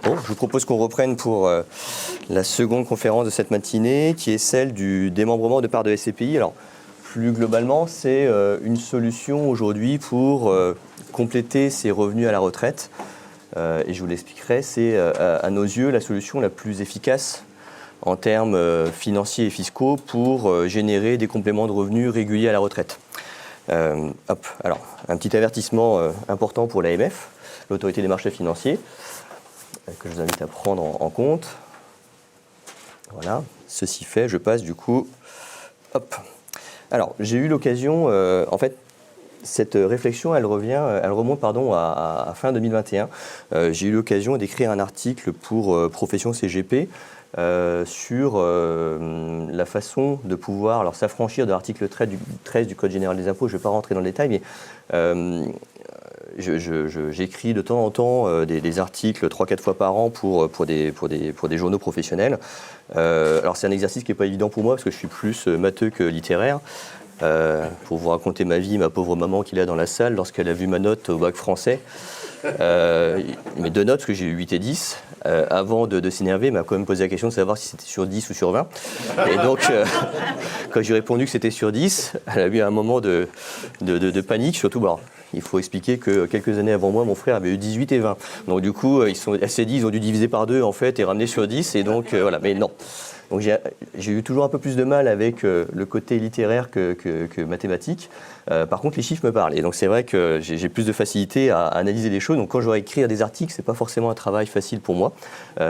Bon, je vous propose qu'on reprenne pour la seconde conférence de cette matinée, qui est celle du démembrement de parts de SCPI. Alors, plus globalement, c'est une solution aujourd'hui pour compléter ses revenus à la retraite. Et je vous l'expliquerai, c'est à nos yeux la solution la plus efficace en termes financiers et fiscaux pour générer des compléments de revenus réguliers à la retraite. Alors, un petit avertissement important pour l'AMF, l'autorité des marchés financiers, que je vous invite à prendre en compte. Voilà, ceci fait, je passe du coup. Alors, j'ai eu l'occasion, en fait, cette réflexion, elle remonte à fin 2021. J'ai eu l'occasion d'écrire un article pour Profession CGP sur la façon de pouvoir s'affranchir de l'article 13 du Code général des impôts. Je ne vais pas rentrer dans le détail, mais j'écris de temps en temps des articles 3-4 fois par an pour des journaux professionnels. Alors c'est un exercice qui n'est pas évident pour moi parce que je suis plus matheux que littéraire. Pour vous raconter ma vie, ma pauvre maman qui est là dans la salle, lorsqu'elle a vu ma note au bac français, mes deux notes, parce que j'ai eu 8 et 10, avant de s'énerver, m'a quand même posé la question de savoir si c'était sur 10 ou sur 20. Et donc, quand j'ai répondu que c'était sur 10, elle a eu un moment de panique, surtout, il faut expliquer que quelques années avant moi, mon frère avait eu 18 et 20. Donc du coup, elle s'est dit, ils ont dû diviser par 2 en fait et ramener sur 10, et donc voilà, mais non. Donc j'ai eu toujours un peu plus de mal avec le côté littéraire que mathématique. Par contre, les chiffres me parlent. Et donc c'est vrai que j'ai plus de facilité à analyser les choses. Donc quand je dois écrire des articles, c'est pas forcément un travail facile pour moi.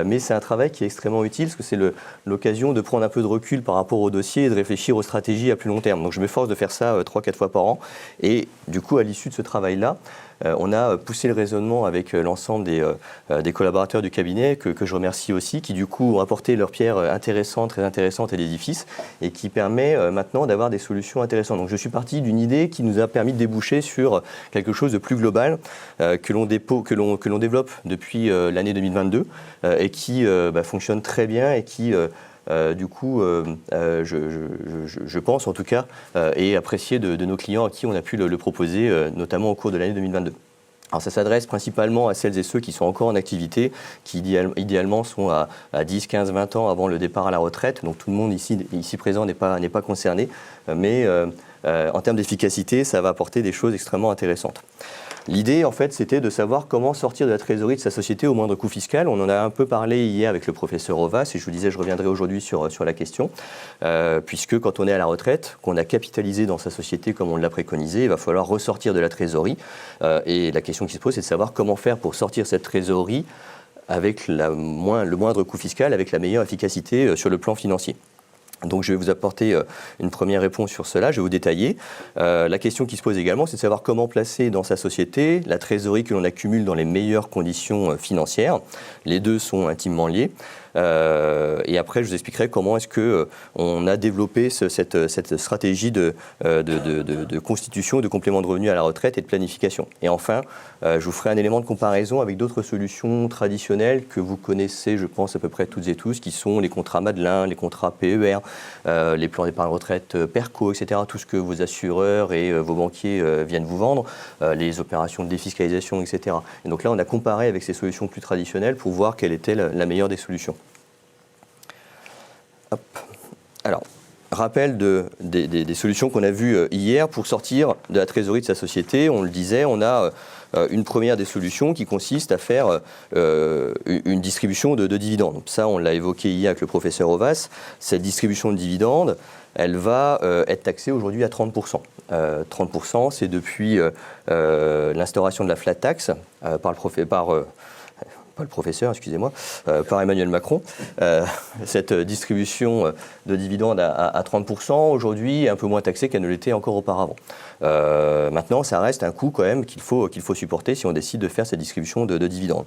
Mais c'est un travail qui est extrêmement utile parce que c'est l'occasion de prendre un peu de recul par rapport au dossier et de réfléchir aux stratégies à plus long terme. Donc je m'efforce de faire ça 3-4 fois par an. Et du coup, à l'issue de ce travail-là, on a poussé le raisonnement avec l'ensemble des collaborateurs du cabinet, que je remercie aussi, qui du coup ont apporté leur pierre très intéressante à l'édifice et qui permet maintenant d'avoir des solutions intéressantes. Donc je suis parti d'une idée qui nous a permis de déboucher sur quelque chose de plus global que l'on développe depuis l'année 2022 et qui fonctionne très bien et qui du coup, je pense en tout cas, est apprécié de nos clients à qui on a pu le proposer, notamment au cours de l'année 2022. Alors ça s'adresse principalement à celles et ceux qui sont encore en activité, qui idéalement sont à 10, 15, 20 ans avant le départ à la retraite. Donc tout le monde ici présent n'est pas concerné, mais en termes d'efficacité, ça va apporter des choses extrêmement intéressantes. L'idée, en fait, c'était de savoir comment sortir de la trésorerie de sa société au moindre coût fiscal. On en a un peu parlé hier avec le professeur Ovas, et je vous disais, je reviendrai aujourd'hui sur la question, puisque quand on est à la retraite, qu'on a capitalisé dans sa société comme on l'a préconisé, il va falloir ressortir de la trésorerie. Et la question qui se pose, c'est de savoir comment faire pour sortir cette trésorerie avec le moindre coût fiscal, avec la meilleure efficacité sur le plan financier. Donc je vais vous apporter une première réponse sur cela, je vais vous détailler. La question qui se pose également, c'est de savoir comment placer dans sa société la trésorerie que l'on accumule dans les meilleures conditions financières. Les deux sont intimement liés. Et après, je vous expliquerai comment est-ce qu'on a développé cette stratégie de constitution, de complément de revenus à la retraite et de planification. Et enfin, je vous ferai un élément de comparaison avec d'autres solutions traditionnelles que vous connaissez, je pense, à peu près toutes et tous, qui sont les contrats Madelin, les contrats PER, les plans d'épargne retraite PERCO, etc. Tout ce que vos assureurs et vos banquiers viennent vous vendre, les opérations de défiscalisation, etc. Et donc là, on a comparé avec ces solutions plus traditionnelles pour voir quelle était la meilleure des solutions. Alors, rappel des solutions qu'on a vues hier pour sortir de la trésorerie de sa société. On le disait, on a une première des solutions qui consiste à faire une distribution de dividendes. Donc ça, on l'a évoqué hier avec le professeur Ovas. Cette distribution de dividendes, elle va être taxée aujourd'hui à 30%. 30%, c'est depuis l'instauration de la flat tax par Emmanuel Macron. Cette distribution de dividendes à 30%, aujourd'hui, est un peu moins taxée qu'elle ne l'était encore auparavant. Maintenant, ça reste un coût quand même qu'il faut supporter si on décide de faire cette distribution de dividendes.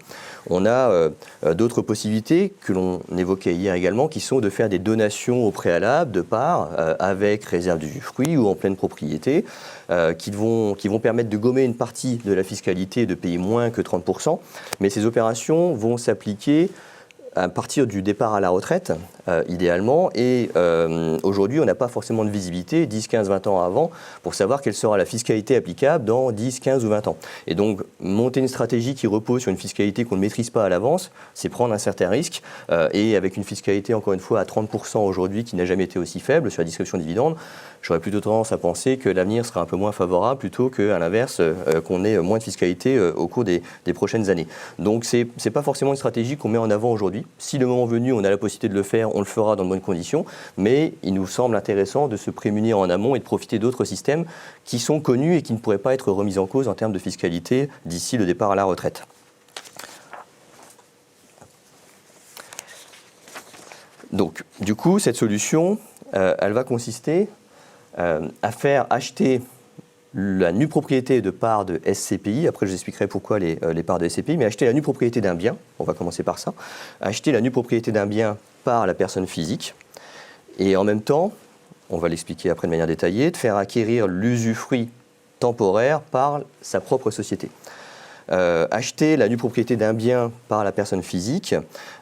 On a d'autres possibilités que l'on évoquait hier également, qui sont de faire des donations au préalable de parts avec réserve d'usufruit ou en pleine propriété, qui vont permettre de gommer une partie de la fiscalité et de payer moins que 30%. Mais ces opérations vont s'appliquer à partir du départ à la retraite, idéalement, et aujourd'hui, on n'a pas forcément de visibilité 10, 15, 20 ans avant pour savoir quelle sera la fiscalité applicable dans 10, 15 ou 20 ans. Et donc, monter une stratégie qui repose sur une fiscalité qu'on ne maîtrise pas à l'avance, c'est prendre un certain risque, et avec une fiscalité, encore une fois, à 30% aujourd'hui, qui n'a jamais été aussi faible sur la distribution de dividendes, j'aurais plutôt tendance à penser que l'avenir sera un peu moins favorable plutôt qu'à l'inverse, qu'on ait moins de fiscalité au cours des prochaines années. Donc c'est pas forcément une stratégie qu'on met en avant aujourd'hui. Si le moment venu, on a la possibilité de le faire, on le fera dans de bonnes conditions, mais il nous semble intéressant de se prémunir en amont et de profiter d'autres systèmes qui sont connus et qui ne pourraient pas être remis en cause en termes de fiscalité d'ici le départ à la retraite. Donc, du coup, cette solution, elle va consister à faire acheter la nue propriété de parts de SCPI, après je vous expliquerai pourquoi les parts de SCPI, mais acheter la nue propriété d'un bien, on va commencer par ça, acheter la nue propriété d'un bien par la personne physique, et en même temps, on va l'expliquer après de manière détaillée, de faire acquérir l'usufruit temporaire par sa propre société. Acheter la nue propriété d'un bien par la personne physique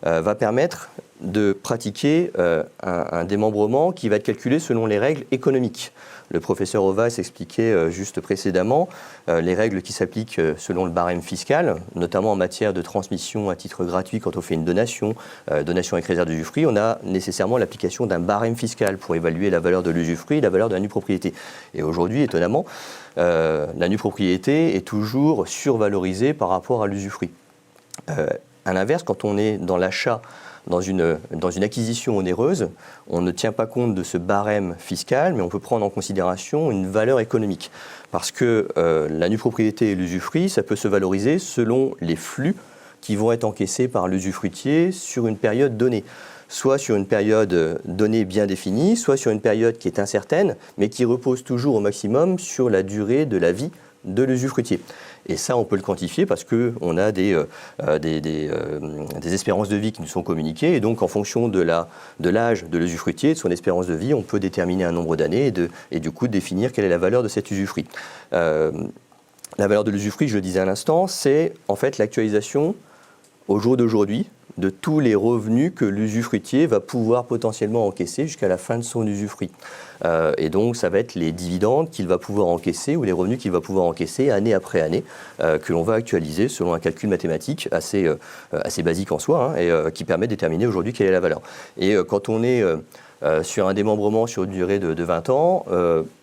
va permettre de pratiquer un démembrement qui va être calculé selon les règles économiques. Le professeur Ovas expliquait juste précédemment les règles qui s'appliquent selon le barème fiscal, notamment en matière de transmission à titre gratuit quand on fait une donation, donation avec réserve d'usufruit, on a nécessairement l'application d'un barème fiscal pour évaluer la valeur de l'usufruit et la valeur de la nue propriété. Et aujourd'hui, étonnamment, la nue propriété est toujours survalorisée par rapport à l'usufruit. À l'inverse, quand on est dans l'achat, dans une acquisition onéreuse, on ne tient pas compte de ce barème fiscal, mais on peut prendre en considération une valeur économique. Parce que la nue propriété et l'usufruit, ça peut se valoriser selon les flux qui vont être encaissés par l'usufruitier sur une période donnée. Soit sur une période donnée bien définie, soit sur une période qui est incertaine, mais qui repose toujours au maximum sur la durée de la vie de l'usufruitier. Et ça, on peut le quantifier parce qu'on a des espérances de vie qui nous sont communiquées. Et donc, en fonction de l'âge de l'usufruitier, de son espérance de vie, on peut déterminer un nombre d'années et du coup définir quelle est la valeur de cet usufruit. La valeur de l'usufruit, je le disais à l'instant, c'est en fait l'actualisation au jour d'aujourd'hui de tous les revenus que l'usufruitier va pouvoir potentiellement encaisser jusqu'à la fin de son usufruit. Et donc, ça va être les dividendes qu'il va pouvoir encaisser ou les revenus qu'il va pouvoir encaisser année après année, que l'on va actualiser selon un calcul mathématique assez basique en soi, et qui permet de déterminer aujourd'hui quelle est la valeur. Et quand on est sur un démembrement sur une durée de 20 ans,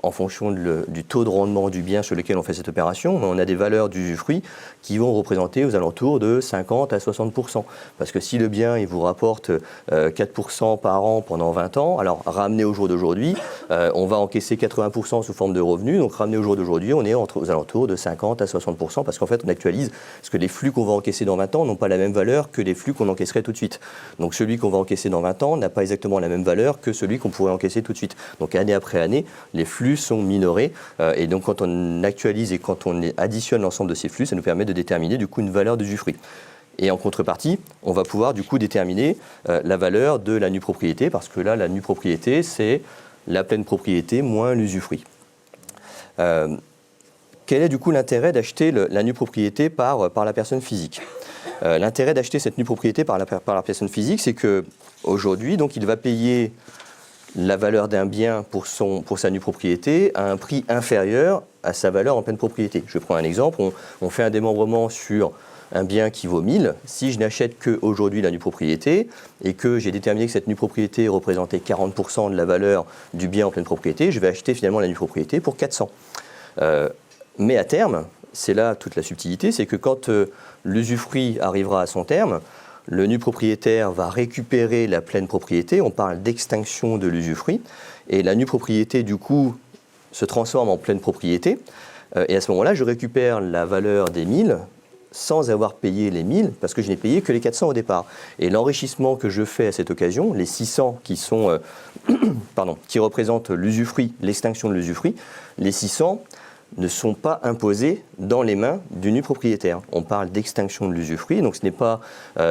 en fonction du taux de rendement du bien sur lequel on fait cette opération, on a des valeurs d'usufruit qui vont représenter aux alentours de 50 à 60%. Parce que si le bien il vous rapporte 4% par an pendant 20 ans, alors ramené au jour d'aujourd'hui, on va encaisser 80% sous forme de revenus, donc ramené au jour d'aujourd'hui, on est aux alentours de 50 à 60%, parce qu'en fait on actualise, parce que les flux qu'on va encaisser dans 20 ans n'ont pas la même valeur que les flux qu'on encaisserait tout de suite. Donc celui qu'on va encaisser dans 20 ans n'a pas exactement la même valeur que celui qu'on pourrait encaisser tout de suite. Donc année après année, les flux sont minorés, et donc quand on actualise et quand on additionne l'ensemble de ces flux, ça nous permet de déterminer du coup une valeur d'usufruit. Et en contrepartie, on va pouvoir du coup déterminer la valeur de la nue propriété, parce que là, la nue propriété, c'est la pleine propriété moins l'usufruit. Quel est du coup l'intérêt d'acheter la nue propriété par la personne physique ? L'intérêt d'acheter cette nue propriété par la personne physique, c'est qu'aujourd'hui, donc, il va payer la valeur d'un bien pour sa nue propriété à un prix inférieur à sa valeur en pleine propriété. Je prends un exemple, on fait un démembrement sur un bien qui vaut 1000, si je n'achète qu'aujourd'hui la nue propriété et que j'ai déterminé que cette nue propriété représentait 40% de la valeur du bien en pleine propriété, je vais acheter finalement la nue propriété pour 400. Mais à terme, c'est là toute la subtilité, c'est que quand l'usufruit arrivera à son terme, le nu propriétaire va récupérer la pleine propriété, on parle d'extinction de l'usufruit, et la nue propriété du coup se transforme en pleine propriété, et à ce moment-là, je récupère la valeur des 1000 sans avoir payé les 1000, parce que je n'ai payé que les 400 au départ. Et l'enrichissement que je fais à cette occasion, les 600 qui sont, qui représentent l'usufruit, l'extinction de l'usufruit, les 600 ne sont pas imposés dans les mains du nu propriétaire. On parle d'extinction de l'usufruit, donc ce n'est pas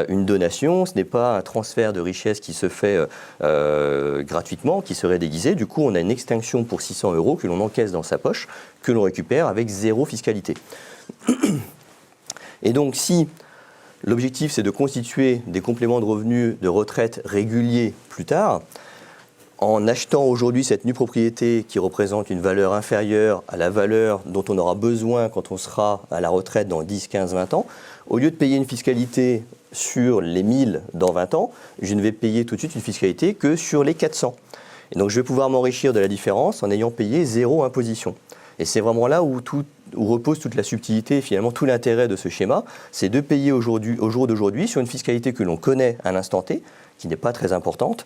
une donation, ce n'est pas un transfert de richesse qui se fait gratuitement, qui serait déguisé. Du coup, on a une extinction pour 600 € que l'on encaisse dans sa poche, que l'on récupère avec zéro fiscalité. Et donc, si L'objectif, c'est de constituer des compléments de revenus de retraite réguliers plus tard. En achetant aujourd'hui cette nue propriété qui représente une valeur inférieure à la valeur dont on aura besoin quand on sera à la retraite dans 10, 15, 20 ans, au lieu de payer une fiscalité sur les 1000 dans 20 ans, je ne vais payer tout de suite une fiscalité que sur les 400. Et donc je vais pouvoir m'enrichir de la différence en ayant payé 0 imposition. Et c'est vraiment là où repose toute la subtilité et finalement tout l'intérêt de ce schéma, c'est de payer au jour d'aujourd'hui sur une fiscalité que l'on connaît à l'instant T, qui n'est pas très importante,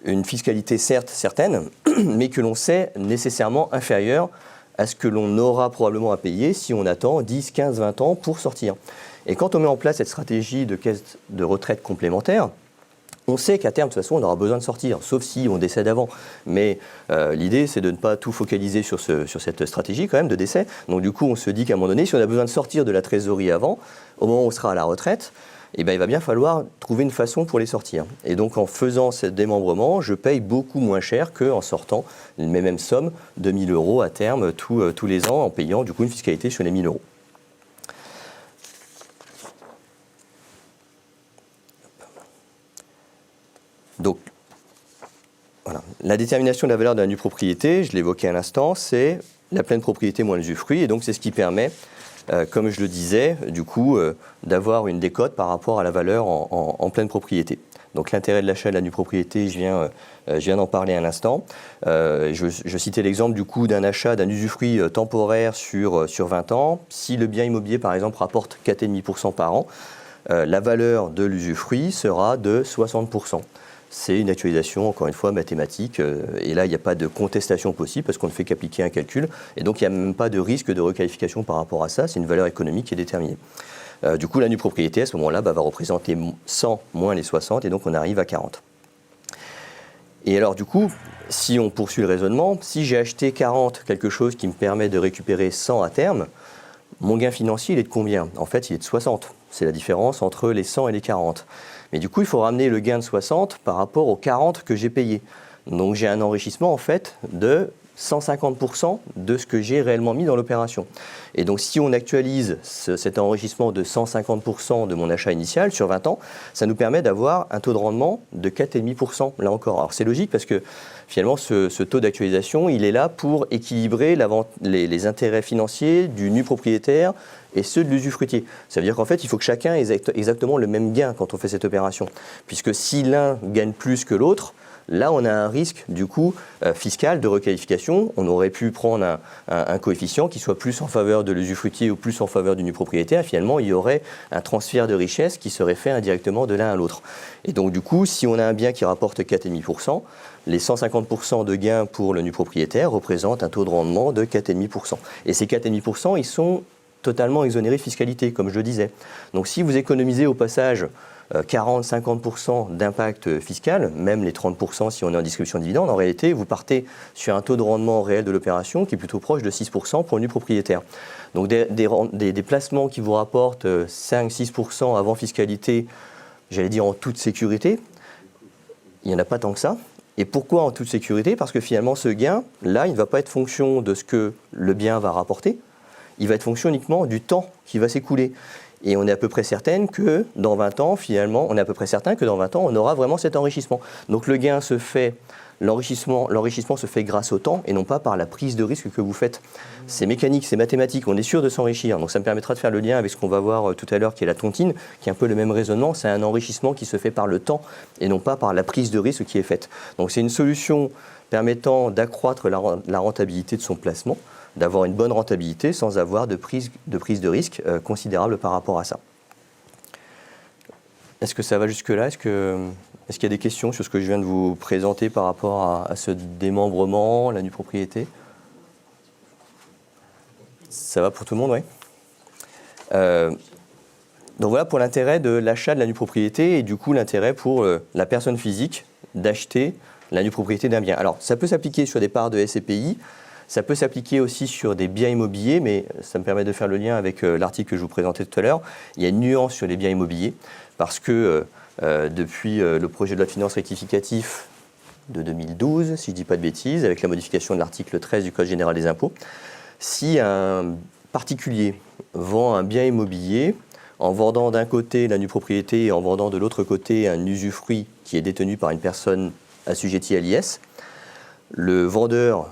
une fiscalité certes certaine, mais que l'on sait nécessairement inférieure à ce que l'on aura probablement à payer si on attend 10, 15, 20 ans pour sortir. Et quand on met en place cette stratégie de caisse de retraite complémentaire, on sait qu'à terme, de toute façon, on aura besoin de sortir, sauf si on décède avant. Mais l'idée, c'est de ne pas tout focaliser sur cette stratégie quand même de décès. Donc du coup, on se dit qu'à un moment donné, si on a besoin de sortir de la trésorerie avant, au moment où on sera à la retraite, eh bien, il va bien falloir trouver une façon pour les sortir. Et donc en faisant ce démembrement, je paye beaucoup moins cher qu'en sortant les mêmes sommes de 1 000 € à terme tous les ans en payant du coup une fiscalité sur les 1 000 €. Donc, voilà. La détermination de la valeur de la nue propriété, je l'évoquais à l'instant, c'est la pleine propriété moins l'usufruit. Et donc, c'est ce qui permet, comme je le disais, du coup, d'avoir une décote par rapport à la valeur en pleine propriété. Donc, l'intérêt de l'achat de la nue propriété, je viens d'en parler à l'instant. Je citais l'exemple du coup d'un achat d'un usufruit temporaire sur 20 ans. Si le bien immobilier, par exemple, rapporte 4,5% par an, la valeur de l'usufruit sera de 60%. C'est une actualisation, encore une fois, mathématique. Et là, il n'y a pas de contestation possible parce qu'on ne fait qu'appliquer un calcul. Et donc, il n'y a même pas de risque de requalification par rapport à ça. C'est une valeur économique qui est déterminée. Du coup, la nue propriété, à ce moment-là, va représenter 100 moins les 60. Et donc, on arrive à 40. Et alors, du coup, si on poursuit le raisonnement, si j'ai acheté 40, quelque chose qui me permet de récupérer 100 à terme, mon gain financier, il est de combien? En fait, il est de 60. C'est la différence entre les 100 et les 40. Mais du coup, il faut ramener le gain de 60 par rapport aux 40 que j'ai payés. Donc j'ai un enrichissement en fait de 150% de ce que j'ai réellement mis dans l'opération. Et donc si on actualise cet enrichissement de 150% de mon achat initial sur 20 ans, ça nous permet d'avoir un taux de rendement de 4,5% là encore. Alors c'est logique parce que finalement ce taux d'actualisation, il est là pour équilibrer les intérêts financiers du nu propriétaire et ceux de l'usufruitier. Ça veut dire qu'en fait, il faut que chacun ait exactement le même gain quand on fait cette opération. Puisque si l'un gagne plus que l'autre, là, on a un risque, du coup, fiscal de requalification. On aurait pu prendre un coefficient qui soit plus en faveur de l'usufruitier ou plus en faveur du nu propriétaire. Finalement, il y aurait un transfert de richesse qui serait fait indirectement de l'un à l'autre. Et donc, du coup, si on a un bien qui rapporte 4,5%, les 150% de gains pour le nu propriétaire représentent un taux de rendement de 4,5%. Et ces 4,5%, ils sont totalement exonérés de fiscalité, comme je le disais. Donc si vous économisez au passage 40-50% d'impact fiscal, même les 30% si on est en distribution de dividendes, en réalité, vous partez sur un taux de rendement réel de l'opération qui est plutôt proche de 6% pour le nu propriétaire. Donc des placements qui vous rapportent 5-6% avant fiscalité, j'allais dire en toute sécurité, il n'y en a pas tant que ça. Et pourquoi en toute sécurité? Parce que finalement, ce gain, là, il ne va pas être fonction de ce que le bien va rapporter, il va être fonction uniquement du temps qui va s'écouler. Et on est à peu près certain que dans 20 ans, finalement, on aura vraiment cet enrichissement. Donc le gain se fait, l'enrichissement se fait grâce au temps et non pas par la prise de risque que vous faites. C'est mécanique, c'est mathématique, on est sûr de s'enrichir. Donc ça me permettra de faire le lien avec ce qu'on va voir tout à l'heure, qui est la tontine, qui est un peu le même raisonnement. C'est un enrichissement qui se fait par le temps et non pas par la prise de risque qui est faite. Donc c'est une solution permettant d'accroître la rentabilité de son placement, d'avoir une bonne rentabilité sans avoir de prise de risque considérable par rapport à ça. Est-ce que ça va jusque-là? Est-ce qu'il y a des questions sur ce que je viens de vous présenter par rapport à ce démembrement, la nue propriété? Ça va pour tout le monde, oui. Donc voilà pour l'intérêt de l'achat de la nue propriété et du coup l'intérêt pour la personne physique d'acheter la nue propriété d'un bien. Alors ça peut s'appliquer sur des parts de SCPI, ça peut s'appliquer aussi sur des biens immobiliers, mais ça me permet de faire le lien avec l'article que je vous présentais tout à l'heure. Il y a une nuance sur les biens immobiliers, parce que depuis le projet de loi de finances rectificatif de 2012, si je ne dis pas de bêtises, avec la modification de l'article 13 du Code général des impôts, si un particulier vend un bien immobilier en vendant d'un côté la nue propriété et en vendant de l'autre côté un usufruit qui est détenu par une personne assujettie à l'IS. Le vendeur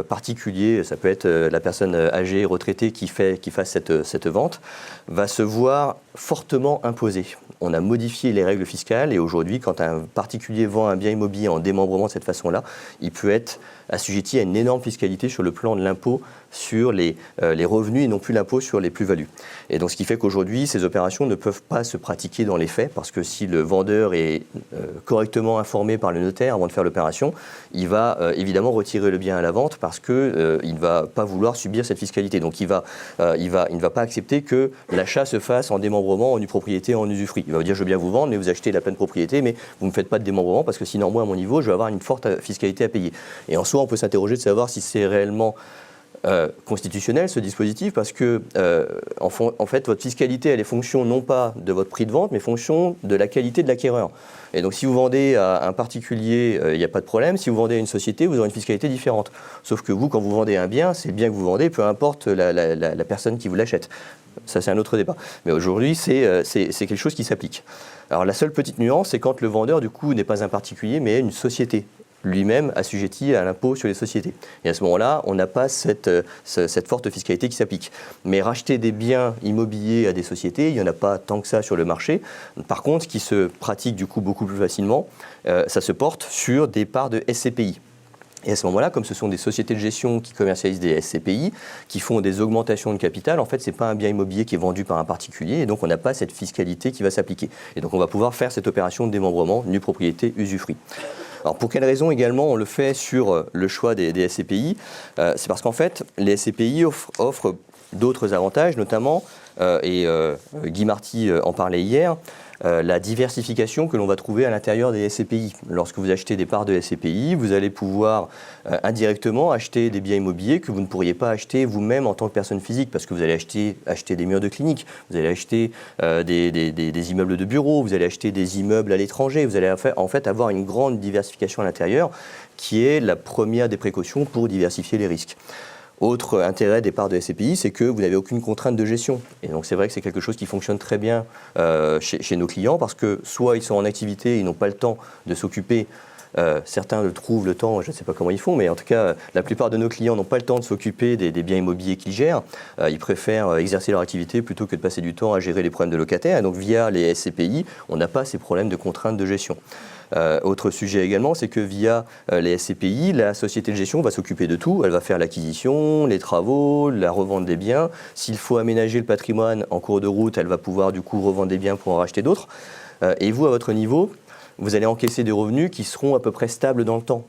particulier, ça peut être la personne âgée, retraitée qui fasse cette vente, va se voir fortement imposé. On a modifié les règles fiscales et aujourd'hui, quand un particulier vend un bien immobilier en démembrement de cette façon-là, il peut être assujetti à une énorme fiscalité sur le plan de l'impôt sur les revenus et non plus l'impôt sur les plus-values. Et donc ce qui fait qu'aujourd'hui, ces opérations ne peuvent pas se pratiquer dans les faits parce que si le vendeur est correctement informé par le notaire avant de faire l'opération, il va évidemment retirer le bien à la vente parce qu'il ne va pas vouloir subir cette fiscalité. Donc il ne va pas accepter que l'achat se fasse en démembrement, en nue propriété, en usufruit. Il va vous dire je veux bien vous vendre, mais vous achetez la pleine propriété, mais vous ne me faites pas de démembrement parce que sinon moi à mon niveau je vais avoir une forte fiscalité à payer. Et en soi on peut s'interroger de savoir si c'est réellement constitutionnel ce dispositif parce que en fait votre fiscalité elle est fonction non pas de votre prix de vente mais fonction de la qualité de l'acquéreur. Et donc si vous vendez à un particulier, il n'y a pas de problème. Si vous vendez à une société, vous aurez une fiscalité différente. Sauf que vous, quand vous vendez un bien, c'est le bien que vous vendez, peu importe la personne qui vous l'achète. Ça, c'est un autre débat. Mais aujourd'hui, c'est quelque chose qui s'applique. Alors la seule petite nuance, c'est quand le vendeur, du coup, n'est pas un particulier, mais une société, lui-même assujetti à l'impôt sur les sociétés. Et à ce moment-là, on n'a pas cette forte fiscalité qui s'applique. Mais racheter des biens immobiliers à des sociétés, il n'y en a pas tant que ça sur le marché. Par contre, ce qui se pratique du coup beaucoup plus facilement, ça se porte sur des parts de SCPI. Et à ce moment-là, comme ce sont des sociétés de gestion qui commercialisent des SCPI, qui font des augmentations de capital, en fait, ce n'est pas un bien immobilier qui est vendu par un particulier, et donc on n'a pas cette fiscalité qui va s'appliquer. Et donc on va pouvoir faire cette opération de démembrement, nue propriété, usufruit. Alors pour quelle raison également on le fait sur le choix des SCPI c'est parce qu'en fait, les SCPI offrent d'autres avantages, notamment, Guy Marty en parlait hier, la diversification que l'on va trouver à l'intérieur des SCPI. Lorsque vous achetez des parts de SCPI, vous allez pouvoir indirectement acheter des biens immobiliers que vous ne pourriez pas acheter vous-même en tant que personne physique, parce que vous allez acheter des murs de clinique, vous allez acheter des immeubles de bureaux, vous allez acheter des immeubles à l'étranger, vous allez en fait avoir une grande diversification à l'intérieur, qui est la première des précautions pour diversifier les risques. Autre intérêt des parts de SCPI, c'est que vous n'avez aucune contrainte de gestion. Et donc c'est vrai que c'est quelque chose qui fonctionne très bien chez nos clients parce que soit ils sont en activité, ils n'ont pas le temps de s'occuper. Certains le trouvent le temps, je ne sais pas comment ils font, mais en tout cas, la plupart de nos clients n'ont pas le temps de s'occuper des biens immobiliers qu'ils gèrent. Ils préfèrent exercer leur activité plutôt que de passer du temps à gérer les problèmes de locataires. Et donc via les SCPI, on n'a pas ces problèmes de contraintes de gestion. Autre sujet également, c'est que via les SCPI, la société de gestion va s'occuper de tout. Elle va faire l'acquisition, les travaux, la revente des biens. S'il faut aménager le patrimoine en cours de route, elle va pouvoir du coup revendre des biens pour en racheter d'autres. Et vous, à votre niveau, vous allez encaisser des revenus qui seront à peu près stables dans le temps.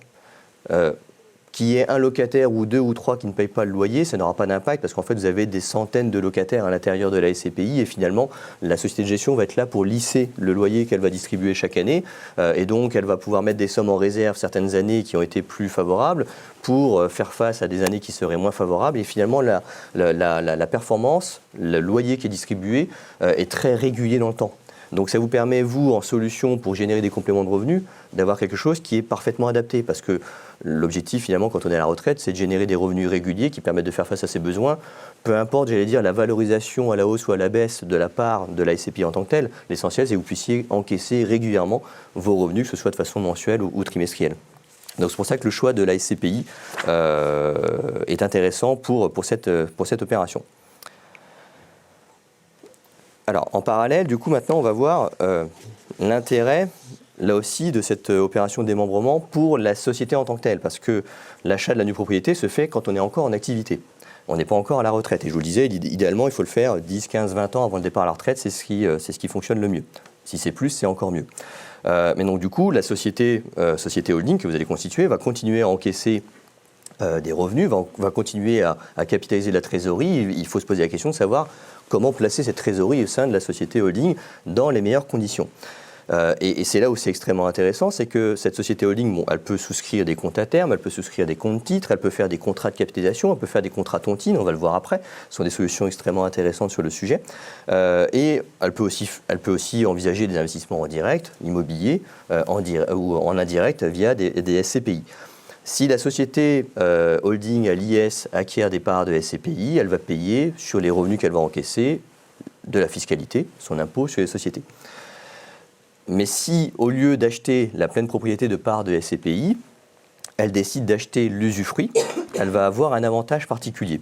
Qu'il y ait un locataire ou deux ou trois qui ne payent pas le loyer, ça n'aura pas d'impact parce qu'en fait, vous avez des centaines de locataires à l'intérieur de la SCPI et finalement, la société de gestion va être là pour lisser le loyer qu'elle va distribuer chaque année et donc elle va pouvoir mettre des sommes en réserve certaines années qui ont été plus favorables pour faire face à des années qui seraient moins favorables et finalement, la performance, le loyer qui est distribué est très régulier dans le temps. Donc ça vous permet, vous, en solution pour générer des compléments de revenus, d'avoir quelque chose qui est parfaitement adapté. Parce que l'objectif, finalement, quand on est à la retraite, c'est de générer des revenus réguliers qui permettent de faire face à ses besoins. Peu importe, j'allais dire, la valorisation à la hausse ou à la baisse de la part de la SCPI en tant que telle, l'essentiel, c'est que vous puissiez encaisser régulièrement vos revenus, que ce soit de façon mensuelle ou trimestrielle. Donc c'est pour ça que le choix de la SCPI est intéressant pour cette opération. Alors, en parallèle, du coup, maintenant, on va voir l'intérêt, là aussi, de cette opération de démembrement pour la société en tant que telle, parce que l'achat de la nue propriété se fait quand on est encore en activité. On n'est pas encore à la retraite. Et je vous le disais, idéalement, il faut le faire 10, 15, 20 ans avant le départ à la retraite, c'est ce qui fonctionne le mieux. Si c'est plus, c'est encore mieux. Mais donc, du coup, la société holding que vous allez constituer va continuer à encaisser des revenus, va continuer à capitaliser la trésorerie. Il faut se poser la question de savoir comment placer cette trésorerie au sein de la société holding dans les meilleures conditions. Et c'est là où c'est extrêmement intéressant, c'est que cette société holding, elle peut souscrire des comptes à terme, elle peut souscrire des comptes titres, elle peut faire des contrats de capitalisation, elle peut faire des contrats tontines, on va le voir après. Ce sont des solutions extrêmement intéressantes sur le sujet. Et elle peut aussi envisager des investissements en direct, immobiliers, ou en indirect via des SCPI. Si la société holding à l'IS acquiert des parts de SCPI, elle va payer sur les revenus qu'elle va encaisser de la fiscalité, son impôt sur les sociétés. Mais si, au lieu d'acheter la pleine propriété de parts de SCPI, elle décide d'acheter l'usufruit, elle va avoir un avantage particulier.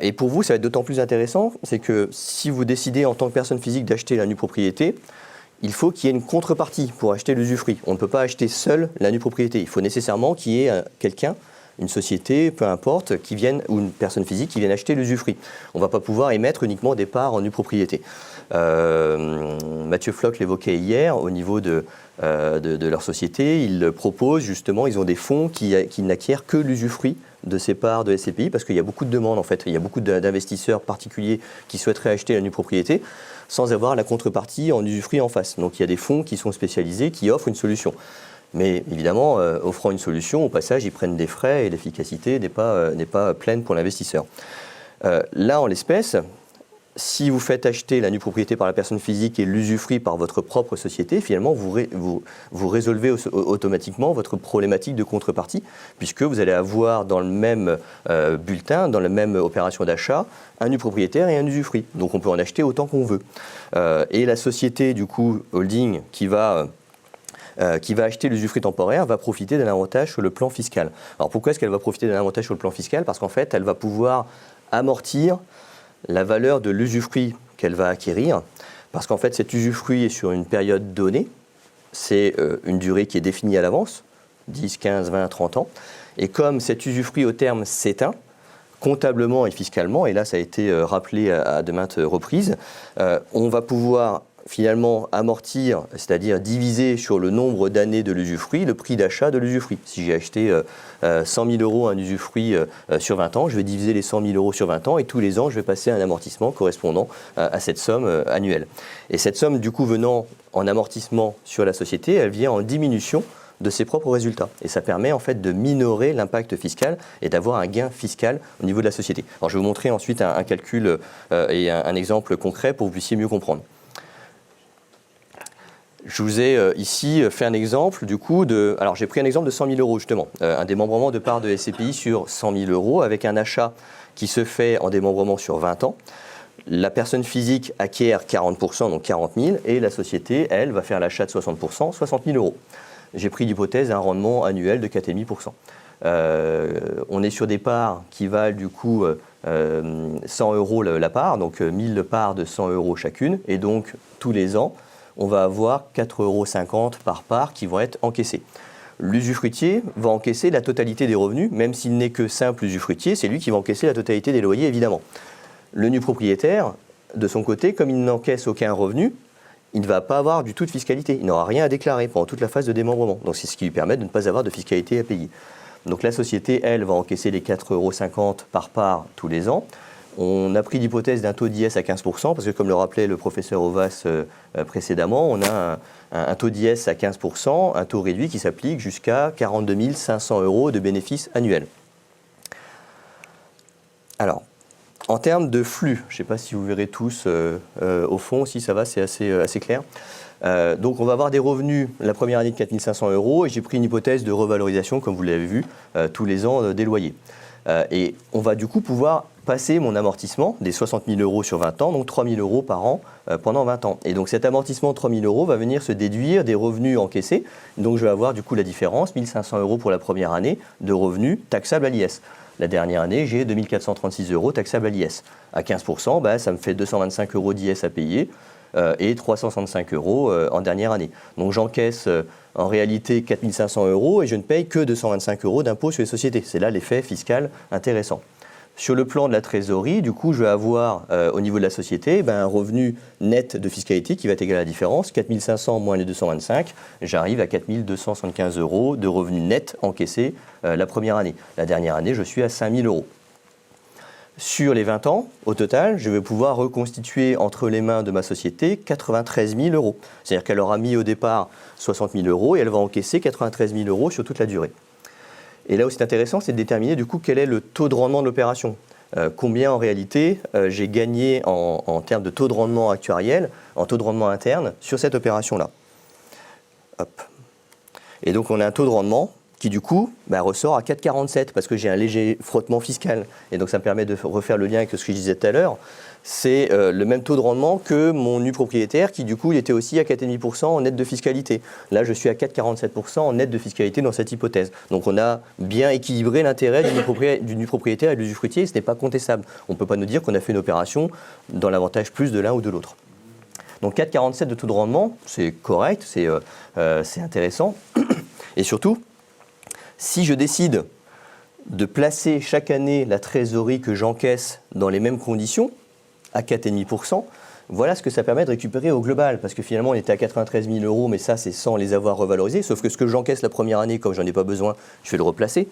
Et pour vous, ça va être d'autant plus intéressant, c'est que si vous décidez en tant que personne physique d'acheter la nue propriété, il faut qu'il y ait une contrepartie pour acheter l'usufruit. On ne peut pas acheter seul la nue propriété. Il faut nécessairement qu'il y ait quelqu'un, une société, peu importe, qui vienne, ou une personne physique qui vienne acheter l'usufruit. On ne va pas pouvoir émettre uniquement des parts en nue propriété. Mathieu Floch l'évoquait hier, au niveau de leur société, ils proposent justement, ils ont des fonds qui n'acquièrent que l'usufruit de ces parts de SCPI, parce qu'il y a beaucoup de demandes en fait, il y a beaucoup d'investisseurs particuliers qui souhaiteraient acheter la nue propriété sans avoir la contrepartie en usufruit en face. Donc il y a des fonds qui sont spécialisés, qui offrent une solution. Mais évidemment, offrant une solution, au passage, ils prennent des frais et l'efficacité n'est pas pleine pour l'investisseur. Là, en l'espèce, si vous faites acheter la nue propriété par la personne physique et l'usufruit par votre propre société, finalement, vous résolvez automatiquement votre problématique de contrepartie, puisque vous allez avoir dans le même bulletin, dans la même opération d'achat, un nu propriétaire et un usufruit. Donc on peut en acheter autant qu'on veut. Et la société, du coup, holding, qui va acheter l'usufruit temporaire, va profiter d'un avantage sur le plan fiscal. Alors pourquoi est-ce qu'elle va profiter d'un avantage sur le plan fiscal? Parce qu'en fait, elle va pouvoir amortir la valeur de l'usufruit qu'elle va acquérir, parce qu'en fait cet usufruit est sur une période donnée, c'est une durée qui est définie à l'avance, 10, 15, 20, 30 ans, et comme cet usufruit au terme s'éteint, comptablement et fiscalement, et là ça a été rappelé à de maintes reprises, on va pouvoir finalement amortir, c'est-à-dire diviser sur le nombre d'années de l'usufruit, le prix d'achat de l'usufruit. Si j'ai acheté 100 000 euros un usufruit sur 20 ans, je vais diviser les 100 000 euros sur 20 ans et tous les ans, je vais passer un amortissement correspondant à cette somme annuelle. Et cette somme, du coup, venant en amortissement sur la société, elle vient en diminution de ses propres résultats. Et ça permet en fait de minorer l'impact fiscal et d'avoir un gain fiscal au niveau de la société. Alors je vais vous montrer ensuite un calcul et un exemple concret pour que vous puissiez mieux comprendre. Je vous ai ici fait un exemple du coup de... Alors j'ai pris un exemple de 100 000 euros justement, un démembrement de parts de SCPI sur 100 000 euros avec un achat qui se fait en démembrement sur 20 ans. La personne physique acquiert 40%, donc 40 000, et la société, elle, va faire l'achat de 60%, 60 000 euros. J'ai pris l'hypothèse d'un rendement annuel de 4,5%. On est sur des parts qui valent du coup 100 euros la part, donc 1000 parts de 100 euros chacune, et donc tous les ans, on va avoir 4,50 euros par part qui vont être encaissés. L'usufruitier va encaisser la totalité des revenus, même s'il n'est que simple usufruitier, c'est lui qui va encaisser la totalité des loyers, évidemment. Le nu propriétaire, de son côté, comme il n'encaisse aucun revenu, il ne va pas avoir du tout de fiscalité. Il n'aura rien à déclarer pendant toute la phase de démembrement. Donc c'est ce qui lui permet de ne pas avoir de fiscalité à payer. Donc la société, elle, va encaisser les 4,50 euros par part tous les ans. On a pris l'hypothèse d'un taux d'IS à 15%, parce que comme le rappelait le professeur Ovas précédemment, on a un taux d'IS à 15%, un taux réduit qui s'applique jusqu'à 42 500 euros de bénéfices annuels. Alors, en termes de flux, je ne sais pas si vous verrez tous au fond, si ça va, c'est assez clair. Donc on va avoir des revenus la première année de 4 500 euros, et j'ai pris une hypothèse de revalorisation, comme vous l'avez vu, tous les ans des loyers. Et on va du coup pouvoir passer mon amortissement des 60 000 euros sur 20 ans, donc 3 000 euros par an pendant 20 ans. Et donc cet amortissement de 3 000 euros va venir se déduire des revenus encaissés. Donc je vais avoir du coup la différence, 1 500 euros pour la première année de revenus taxables à l'IS. La dernière année, j'ai 2 436 euros taxables à l'IS. À 15%, ça me fait 225 euros d'IS à payer et 365 euros en dernière année. Donc j'encaisse en réalité 4 500 euros et je ne paye que 225 euros d'impôt sur les sociétés. C'est là l'effet fiscal intéressant. Sur le plan de la trésorerie, du coup, je vais avoir au niveau de la société un revenu net de fiscalité qui va être égal à la différence. 4 500 moins les 225, j'arrive à 4 275 euros de revenus nets encaissés la première année. La dernière année, je suis à 5 000 euros. Sur les 20 ans, au total, je vais pouvoir reconstituer entre les mains de ma société 93 000 euros. C'est-à-dire qu'elle aura mis au départ 60 000 euros et elle va encaisser 93 000 euros sur toute la durée. Et là où c'est intéressant, c'est de déterminer du coup quel est le taux de rendement de l'opération. Combien en réalité j'ai gagné en termes de taux de rendement actuariel, en taux de rendement interne sur cette opération-là. Hop. Et donc on a un taux de rendement qui du coup ressort à 4,47 parce que j'ai un léger frottement fiscal. Et donc ça me permet de refaire le lien avec ce que je disais tout à l'heure. C'est le même taux de rendement que mon nu propriétaire qui du coup il était aussi à 4,5% en net de fiscalité. Là je suis à 4,47% en net de fiscalité dans cette hypothèse. Donc on a bien équilibré l'intérêt du nu propriétaire et de l'usufruitier, ce n'est pas contestable. On ne peut pas nous dire qu'on a fait une opération dans l'avantage plus de l'un ou de l'autre. Donc 4,47 de taux de rendement, c'est correct, c'est intéressant. Et surtout, si je décide de placer chaque année la trésorerie que j'encaisse dans les mêmes conditions, à 4,5%, voilà ce que ça permet de récupérer au global. Parce que finalement, on était à 93 000 €, mais ça, c'est sans les avoir revalorisés. Sauf que ce que j'encaisse la première année, comme j'en ai pas besoin, je vais le replacer.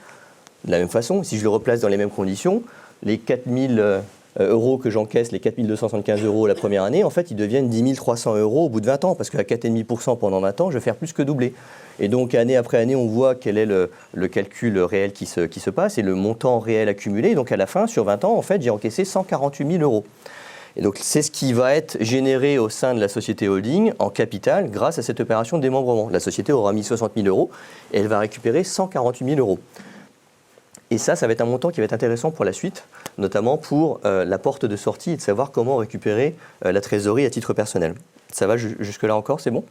De la même façon, si je le replace dans les mêmes conditions, les 4 000 € que j'encaisse, les 4 275 € la première année, en fait, ils deviennent 10 300 € au bout de 20 ans. Parce qu'à 4,5% pendant 20 ans, je vais faire plus que doubler. Et donc, année après année, on voit quel est le calcul réel qui se passe et le montant réel accumulé. Donc, à la fin, sur 20 ans, en fait, j'ai encaissé 148 000 €. Et donc, c'est ce qui va être généré au sein de la société holding en capital grâce à cette opération de démembrement. La société aura mis 60 000 € et elle va récupérer 148 000 €. Et ça va être un montant qui va être intéressant pour la suite, notamment pour la porte de sortie et de savoir comment récupérer la trésorerie à titre personnel. Ça va jusque-là encore, c'est bon ?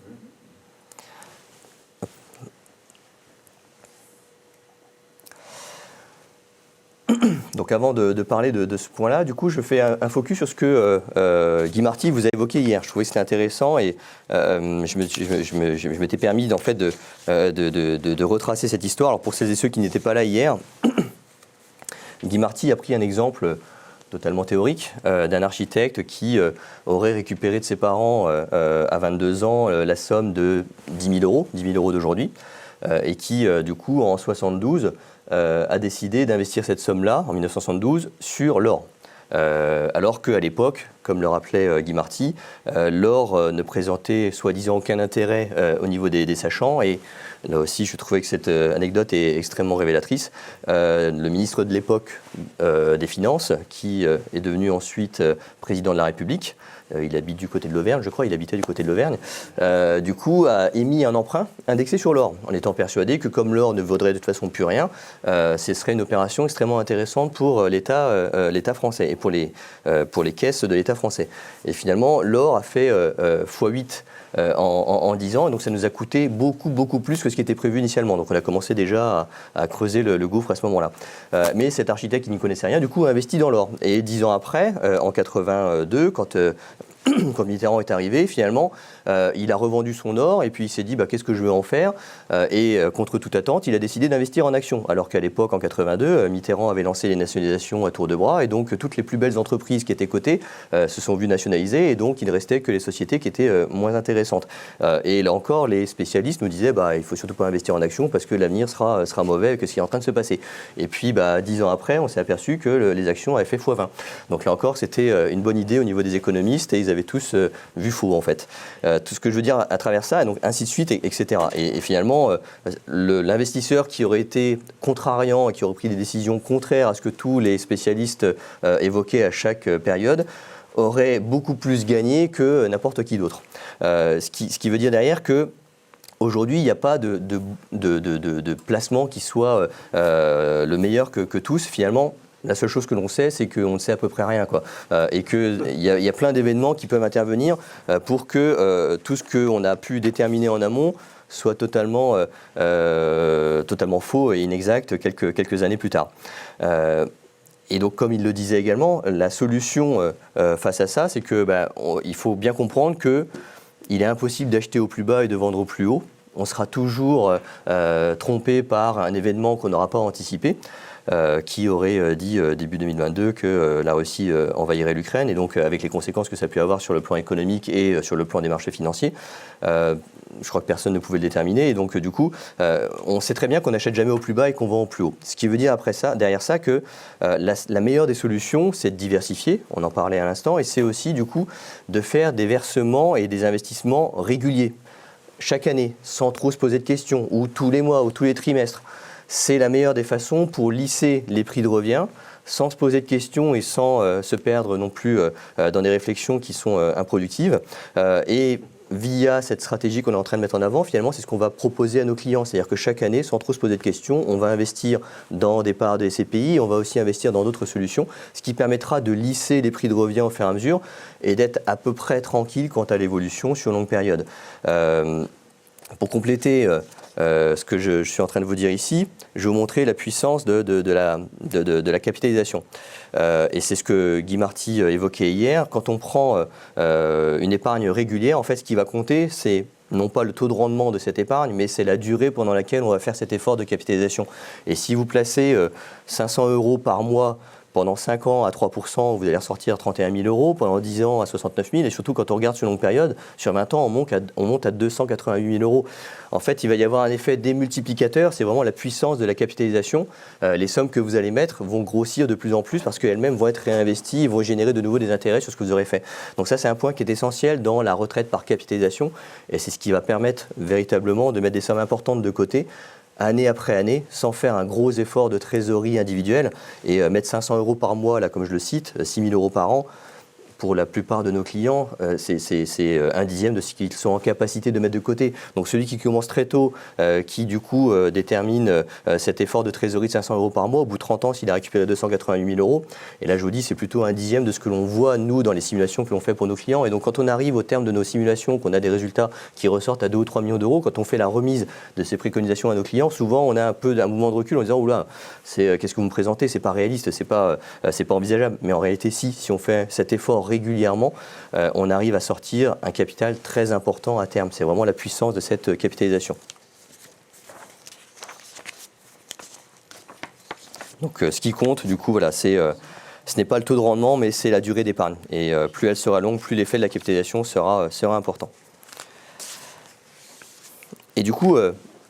Donc avant de parler de ce point-là, du coup, je fais un focus sur ce que Guy Marty vous a évoqué hier. Je trouvais que c'était intéressant et je m'étais permis en fait de retracer cette histoire. Alors pour celles et ceux qui n'étaient pas là hier, Guy Marty a pris un exemple totalement théorique d'un architecte qui aurait récupéré de ses parents à 22 ans la somme de 10 000 € d'aujourd'hui et qui, du coup, en 72, a décidé d'investir cette somme-là, en 1972, sur l'or. Alors qu'à l'époque, comme le rappelait Guy Marty, l'or ne présentait soi-disant aucun intérêt au niveau des sachants. Et là aussi, je trouvais que cette anecdote est extrêmement révélatrice. Le ministre de l'époque des Finances, qui est devenu ensuite président de la République, il habite du côté de l'Auvergne, je crois, il habitait du côté de l'Auvergne, du coup a émis un emprunt indexé sur l'or, en étant persuadé que comme l'or ne vaudrait de toute façon plus rien, ce serait une opération extrêmement intéressante pour l'État français et pour les caisses de l'État français. Et finalement, l'or a fait x8 en 10 ans, et donc ça nous a coûté beaucoup plus que ce qui était prévu initialement. Donc on a commencé déjà à creuser le gouffre à ce moment-là. Mais cet architecte qui n'y connaissait rien, du coup, a investi dans l'or. Et 10 ans après, en 82, quand Mitterrand est arrivé, finalement, il a revendu son or et puis il s'est dit qu'est-ce que je veux en faire et contre toute attente, il a décidé d'investir en actions. Alors qu'à l'époque, en 82, Mitterrand avait lancé les nationalisations à tour de bras et donc toutes les plus belles entreprises qui étaient cotées se sont vues nationaliser et donc il ne restait que les sociétés qui étaient moins intéressantes. Et là encore, les spécialistes nous disaient il ne faut surtout pas investir en actions parce que l'avenir sera mauvais que ce qui est en train de se passer. Et puis 10 ans après, on s'est aperçu que les actions avaient fait x20. Donc là encore, c'était une bonne idée au niveau des économistes et ils avaient tous vu faux en fait. Tout ce que je veux dire à travers ça, et donc ainsi de suite, etc. Et finalement, l'investisseur qui aurait été contrariant et qui aurait pris des décisions contraires à ce que tous les spécialistes évoquaient à chaque période, aurait beaucoup plus gagné que n'importe qui d'autre. Ce qui veut dire derrière que aujourd'hui, il n'y a pas de placement qui soit le meilleur que tous. Finalement, la seule chose que l'on sait, c'est qu'on ne sait à peu près rien, et qu'il y a plein d'événements qui peuvent intervenir pour que tout ce qu'on a pu déterminer en amont soit totalement faux et inexact quelques années plus tard. Et donc, comme il le disait également, la solution face à ça, c'est que il faut bien comprendre qu'il est impossible d'acheter au plus bas et de vendre au plus haut. On sera toujours trompé par un événement qu'on n'aura pas anticipé. Qui aurait dit début 2022 que la Russie envahirait l'Ukraine et donc avec les conséquences que ça a pu avoir sur le plan économique et sur le plan des marchés financiers. Je crois que personne ne pouvait le déterminer et donc du coup on sait très bien qu'on n'achète jamais au plus bas et qu'on vend au plus haut. Ce qui veut dire derrière ça que la meilleure des solutions c'est de diversifier, on en parlait à l'instant, et c'est aussi du coup de faire des versements et des investissements réguliers chaque année sans trop se poser de questions ou tous les mois ou tous les trimestres. C'est la meilleure des façons pour lisser les prix de revient sans se poser de questions et sans se perdre non plus dans des réflexions qui sont improductives et via cette stratégie qu'on est en train de mettre en avant, finalement, c'est ce qu'on va proposer à nos clients. C'est-à-dire que chaque année, sans trop se poser de questions, on va investir dans des parts de SCPI, on va aussi investir dans d'autres solutions, ce qui permettra de lisser les prix de revient au fur et à mesure et d'être à peu près tranquille quant à l'évolution sur longue période. Pour compléter ce que je suis en train de vous dire ici, je vais vous montrer la puissance de la capitalisation. Et c'est ce que Guy Marty évoquait hier. Quand on prend une épargne régulière, en fait, ce qui va compter, c'est non pas le taux de rendement de cette épargne, mais c'est la durée pendant laquelle on va faire cet effort de capitalisation. Et si vous placez 500 € par mois pendant 5 ans à 3%, vous allez ressortir 31 000 €, pendant 10 ans à 69 000, et surtout quand on regarde sur longue période, sur 20 ans, on monte à 288 000 €. En fait, il va y avoir un effet démultiplicateur, c'est vraiment la puissance de la capitalisation. Les sommes que vous allez mettre vont grossir de plus en plus parce qu'elles-mêmes vont être réinvesties, vont générer de nouveau des intérêts sur ce que vous aurez fait. Donc ça, c'est un point qui est essentiel dans la retraite par capitalisation, et c'est ce qui va permettre véritablement de mettre des sommes importantes de côté, année après année, sans faire un gros effort de trésorerie individuelle, et mettre 500 € par mois, là comme je le cite, 6 000 € par an, pour la plupart de nos clients, c'est un dixième de ce qu'ils sont en capacité de mettre de côté. Donc celui qui commence très tôt, qui du coup détermine cet effort de trésorerie de 500 € par mois, au bout de 30 ans, s'il a récupéré 288 000 €, et là je vous dis, c'est plutôt un dixième de ce que l'on voit, nous, dans les simulations que l'on fait pour nos clients. Et donc quand on arrive au terme de nos simulations, qu'on a des résultats qui ressortent à 2 ou 3 millions d'euros, quand on fait la remise de ces préconisations à nos clients, souvent on a un peu un mouvement de recul en disant « Oula, qu'est-ce que vous me présentez, c'est pas réaliste, c'est pas envisageable ». Mais en réalité, si on fait cet effort régulièrement, on arrive à sortir un capital très important à terme. C'est vraiment la puissance de cette capitalisation. Donc ce qui compte, du coup, voilà, ce n'est pas le taux de rendement, mais c'est la durée d'épargne. Et plus elle sera longue, plus l'effet de la capitalisation sera important. Et du coup,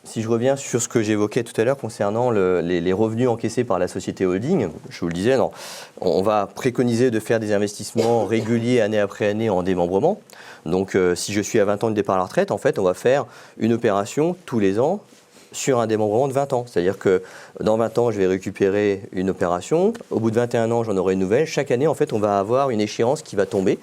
si je reviens sur ce que j'évoquais tout à l'heure concernant les revenus encaissés par la société holding, je vous le disais, on va préconiser de faire des investissements réguliers année après année en démembrement. Donc si je suis à 20 ans de départ à la retraite, en fait, on va faire une opération tous les ans sur un démembrement de 20 ans. C'est-à-dire que dans 20 ans, je vais récupérer une opération. Au bout de 21 ans, j'en aurai une nouvelle. Chaque année, en fait, on va avoir une échéance qui va tomber.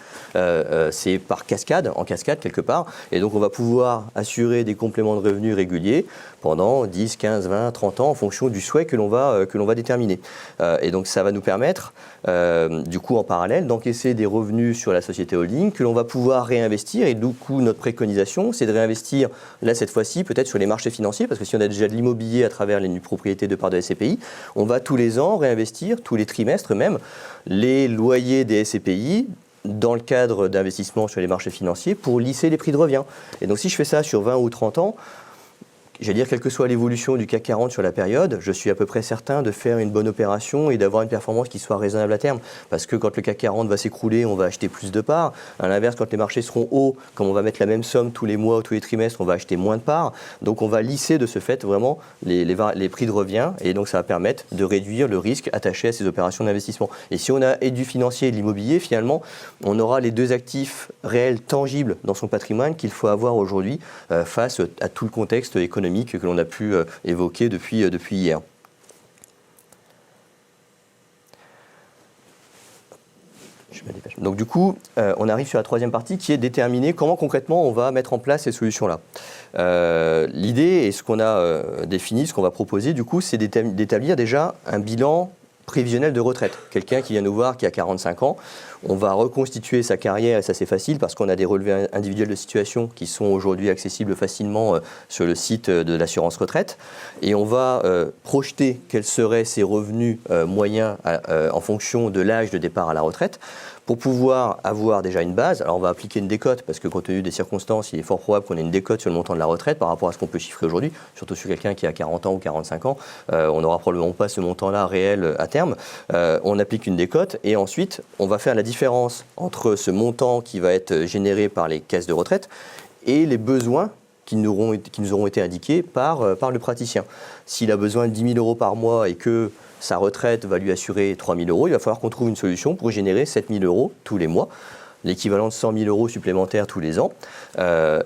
C'est par cascade, en cascade quelque part. Et donc, on va pouvoir assurer des compléments de revenus réguliers pendant 10, 15, 20, 30 ans en fonction du souhait que l'on va déterminer. Et donc, ça va nous permettre, du coup, en parallèle, d'encaisser des revenus sur la société holding que l'on va pouvoir réinvestir. Et du coup, notre préconisation, c'est de réinvestir, là, cette fois-ci, peut-être sur les marchés financiers, parce que si on a déjà de l'immobilier à travers les propriétés de parts de SCPI, on va tous les ans réinvestir, tous les trimestres même, les loyers des SCPI dans le cadre d'investissements sur les marchés financiers pour lisser les prix de revient. Et donc si je fais ça sur 20 ou 30 ans, j'allais dire, quelle que soit l'évolution du CAC 40 sur la période, je suis à peu près certain de faire une bonne opération et d'avoir une performance qui soit raisonnable à terme. Parce que quand le CAC 40 va s'écrouler, on va acheter plus de parts. À l'inverse, quand les marchés seront hauts, comme on va mettre la même somme tous les mois ou tous les trimestres, on va acheter moins de parts. Donc on va lisser de ce fait vraiment les prix de revient. Et donc ça va permettre de réduire le risque attaché à ces opérations d'investissement. Et si on a et du financier et de l'immobilier, finalement, on aura les deux actifs réels, tangibles dans son patrimoine qu'il faut avoir aujourd'hui face à tout le contexte économique que l'on a pu évoquer depuis hier. Donc du coup, on arrive sur la troisième partie qui est déterminer comment concrètement on va mettre en place ces solutions-là. L'idée et ce qu'on a défini, ce qu'on va proposer du coup, c'est d'établir déjà un bilan prévisionnel de retraite. Quelqu'un qui vient nous voir qui a 45 ans, on va reconstituer sa carrière et ça c'est facile parce qu'on a des relevés individuels de situation qui sont aujourd'hui accessibles facilement sur le site de l'assurance retraite et on va projeter quels seraient ses revenus moyens en fonction de l'âge de départ à la retraite pour pouvoir avoir déjà une base. Alors on va appliquer une décote parce que compte tenu des circonstances, il est fort probable qu'on ait une décote sur le montant de la retraite par rapport à ce qu'on peut chiffrer aujourd'hui, surtout sur quelqu'un qui a 40 ans ou 45 ans, on n'aura probablement pas ce montant-là réel à terme. On applique une décote et ensuite on va faire la différence entre ce montant qui va être généré par les caisses de retraite et les besoins qui nous auront été indiqués par le praticien. S'il a besoin de 10 000 € par mois et que sa retraite va lui assurer 3 000 €, il va falloir qu'on trouve une solution pour générer 7 000 € tous les mois, l'équivalent de 100 000 € supplémentaires tous les ans,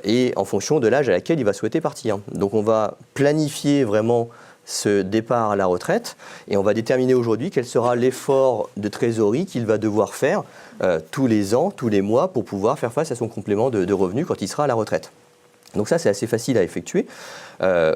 et en fonction de l'âge à laquelle il va souhaiter partir. Donc on va planifier vraiment ce départ à la retraite et on va déterminer aujourd'hui quel sera l'effort de trésorerie qu'il va devoir faire tous les ans, tous les mois pour pouvoir faire face à son complément de revenus quand il sera à la retraite. Donc ça, c'est assez facile à effectuer.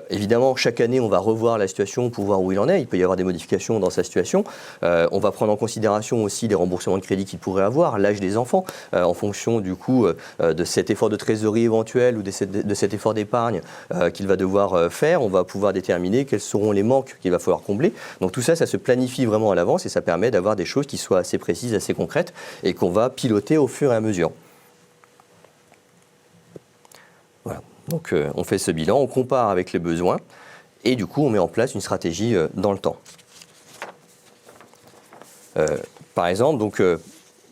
Évidemment, chaque année, on va revoir la situation pour voir où il en est. Il peut y avoir des modifications dans sa situation. On va prendre en considération aussi les remboursements de crédit qu'il pourrait avoir, l'âge des enfants, en fonction du coup de cet effort de trésorerie éventuel ou de cet effort d'épargne qu'il va devoir faire. On va pouvoir déterminer quels seront les manques qu'il va falloir combler. Donc tout ça, ça se planifie vraiment à l'avance et ça permet d'avoir des choses qui soient assez précises, assez concrètes et qu'on va piloter au fur et à mesure. Voilà. Donc on fait ce bilan, on compare avec les besoins et du coup on met en place une stratégie dans le temps. Par exemple, donc,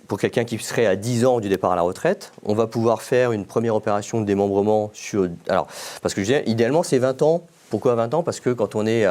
pour quelqu'un qui serait à 10 ans du départ à la retraite, on va pouvoir faire une première opération de démembrement sur... Alors, parce que je disais, idéalement c'est 20 ans. Pourquoi 20 ans? Parce que quand on est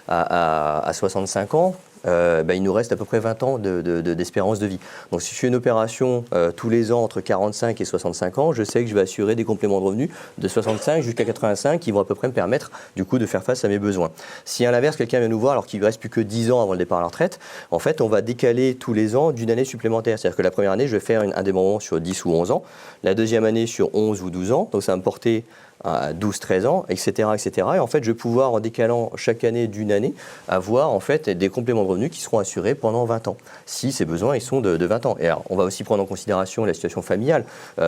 à 65 ans, il nous reste à peu près 20 ans d'espérance de vie. Donc si je fais une opération tous les ans entre 45 et 65 ans, je sais que je vais assurer des compléments de revenus de 65 jusqu'à 85 qui vont à peu près me permettre du coup de faire face à mes besoins. Si à l'inverse, quelqu'un vient nous voir alors qu'il ne reste plus que 10 ans avant le départ à la retraite, en fait on va décaler tous les ans d'une année supplémentaire. C'est-à-dire que la première année, je vais faire un démembrement sur 10 ou 11 ans, la deuxième année sur 11 ou 12 ans, donc ça va me porter à 12-13 ans, etc., etc. Et en fait, je vais pouvoir, en décalant chaque année d'une année, avoir en fait des compléments de revenus qui seront assurés pendant 20 ans, si ces besoins ils sont de 20 ans. Et alors, on va aussi prendre en considération la situation familiale.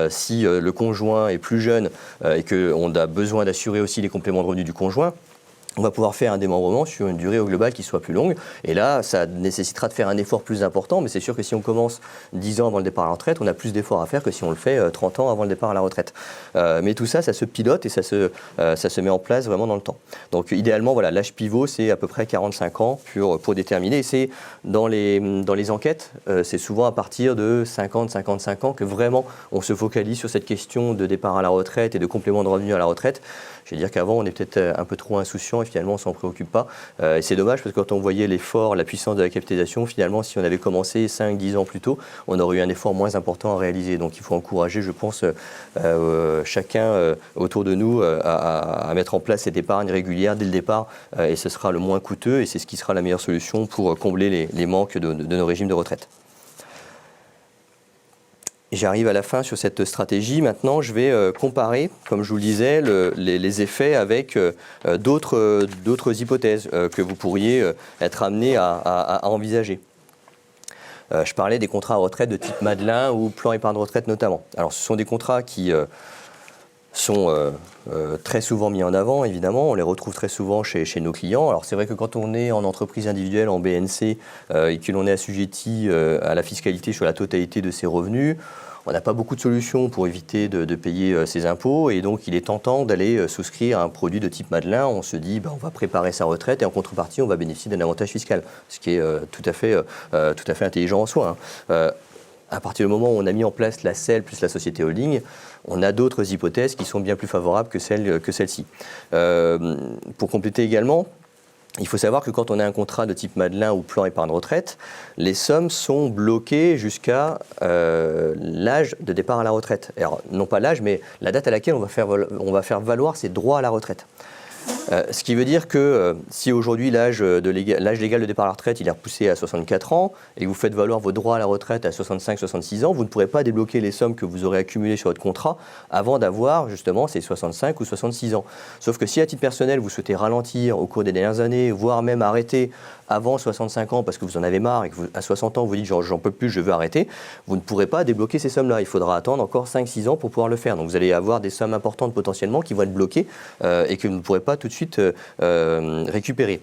Si le conjoint est plus jeune et qu'on a besoin d'assurer aussi les compléments de revenus du conjoint, on va pouvoir faire un démembrement sur une durée au global qui soit plus longue. Et là, ça nécessitera de faire un effort plus important. Mais c'est sûr que si on commence 10 ans avant le départ à la retraite, on a plus d'efforts à faire que si on le fait 30 ans avant le départ à la retraite. Mais tout ça, ça se pilote et ça se met en place vraiment dans le temps. Donc idéalement, voilà, l'âge pivot, c'est à peu près 45 ans pour déterminer. Et c'est dans les enquêtes, c'est souvent à partir de 50-55 ans que vraiment on se focalise sur cette question de départ à la retraite et de complément de revenus à la retraite. Je vais dire qu'avant, on est peut-être un peu trop insouciant et finalement, on ne s'en préoccupe pas. Et c'est dommage parce que quand on voyait l'effort, la puissance de la capitalisation, finalement, si on avait commencé 5-10 ans plus tôt, on aurait eu un effort moins important à réaliser. Donc, il faut encourager, je pense, chacun autour de nous à mettre en place cette épargne régulière dès le départ. Et ce sera le moins coûteux et c'est ce qui sera la meilleure solution pour combler les manques de nos régimes de retraite. J'arrive à la fin sur cette stratégie. Maintenant, je vais comparer, comme je vous le disais, les effets avec d'autres hypothèses que vous pourriez être amené à envisager. Je parlais des contrats à retraite de type Madelin ou plan épargne retraite notamment. Alors, ce sont des contrats qui sont très souvent mis en avant, évidemment. On les retrouve très souvent chez nos clients. Alors, c'est vrai que quand on est en entreprise individuelle, en BNC, et que l'on est assujetti à la fiscalité sur la totalité de ses revenus, on n'a pas beaucoup de solutions pour éviter de payer ses impôts et donc il est tentant d'aller souscrire à un produit de type Madelin. On se dit on va préparer sa retraite et en contrepartie on va bénéficier d'un avantage fiscal, ce qui est tout à fait intelligent en soi. À partir du moment où on a mis en place la SEL plus la société holding, on a d'autres hypothèses qui sont bien plus favorables que celle-ci. Pour compléter également, il faut savoir que quand on a un contrat de type Madelin ou plan épargne retraite, les sommes sont bloquées jusqu'à l'âge de départ à la retraite. Alors, non pas l'âge, mais la date à laquelle on va faire valoir ses droits à la retraite. Ce qui veut dire que si aujourd'hui l'âge légal de départ à la retraite il est repoussé à 64 ans et que vous faites valoir vos droits à la retraite à 65-66 ans, vous ne pourrez pas débloquer les sommes que vous aurez accumulées sur votre contrat avant d'avoir justement ces 65 ou 66 ans. Sauf que si à titre personnel vous souhaitez ralentir au cours des dernières années, voire même arrêter avant 65 ans parce que vous en avez marre et que à 60 ans vous dites j'en peux plus, je veux arrêter, vous ne pourrez pas débloquer ces sommes-là. Il faudra attendre encore 5-6 ans pour pouvoir le faire. Donc vous allez avoir des sommes importantes potentiellement qui vont être bloquées et que vous ne pourrez pas tout de suite récupérer.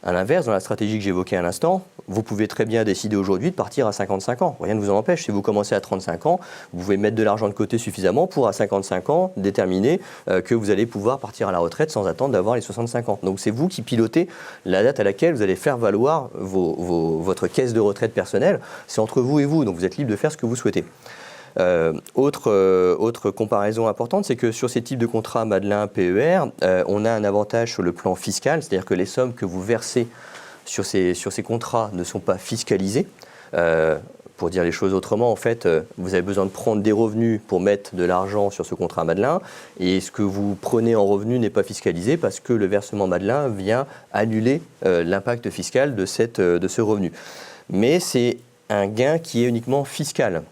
À l'inverse, dans la stratégie que j'évoquais à l'instant, vous pouvez très bien décider aujourd'hui de partir à 55 ans. Rien ne vous en empêche. Si vous commencez à 35 ans, vous pouvez mettre de l'argent de côté suffisamment pour, à 55 ans, déterminer que vous allez pouvoir partir à la retraite sans attendre d'avoir les 65 ans. Donc c'est vous qui pilotez la date à laquelle vous allez faire valoir votre caisse de retraite personnelle. C'est entre vous et vous, donc vous êtes libre de faire ce que vous souhaitez. Autre comparaison importante, c'est que sur ces types de contrats Madelin, PER, on a un avantage sur le plan fiscal, c'est-à-dire que les sommes que vous versez sur ces contrats ne sont pas fiscalisées. Pour dire les choses autrement, en fait, vous avez besoin de prendre des revenus pour mettre de l'argent sur ce contrat Madelin, et ce que vous prenez en revenu n'est pas fiscalisé parce que le versement Madelin vient annuler l'impact fiscal de ce revenu. Mais c'est un gain qui est uniquement fiscal.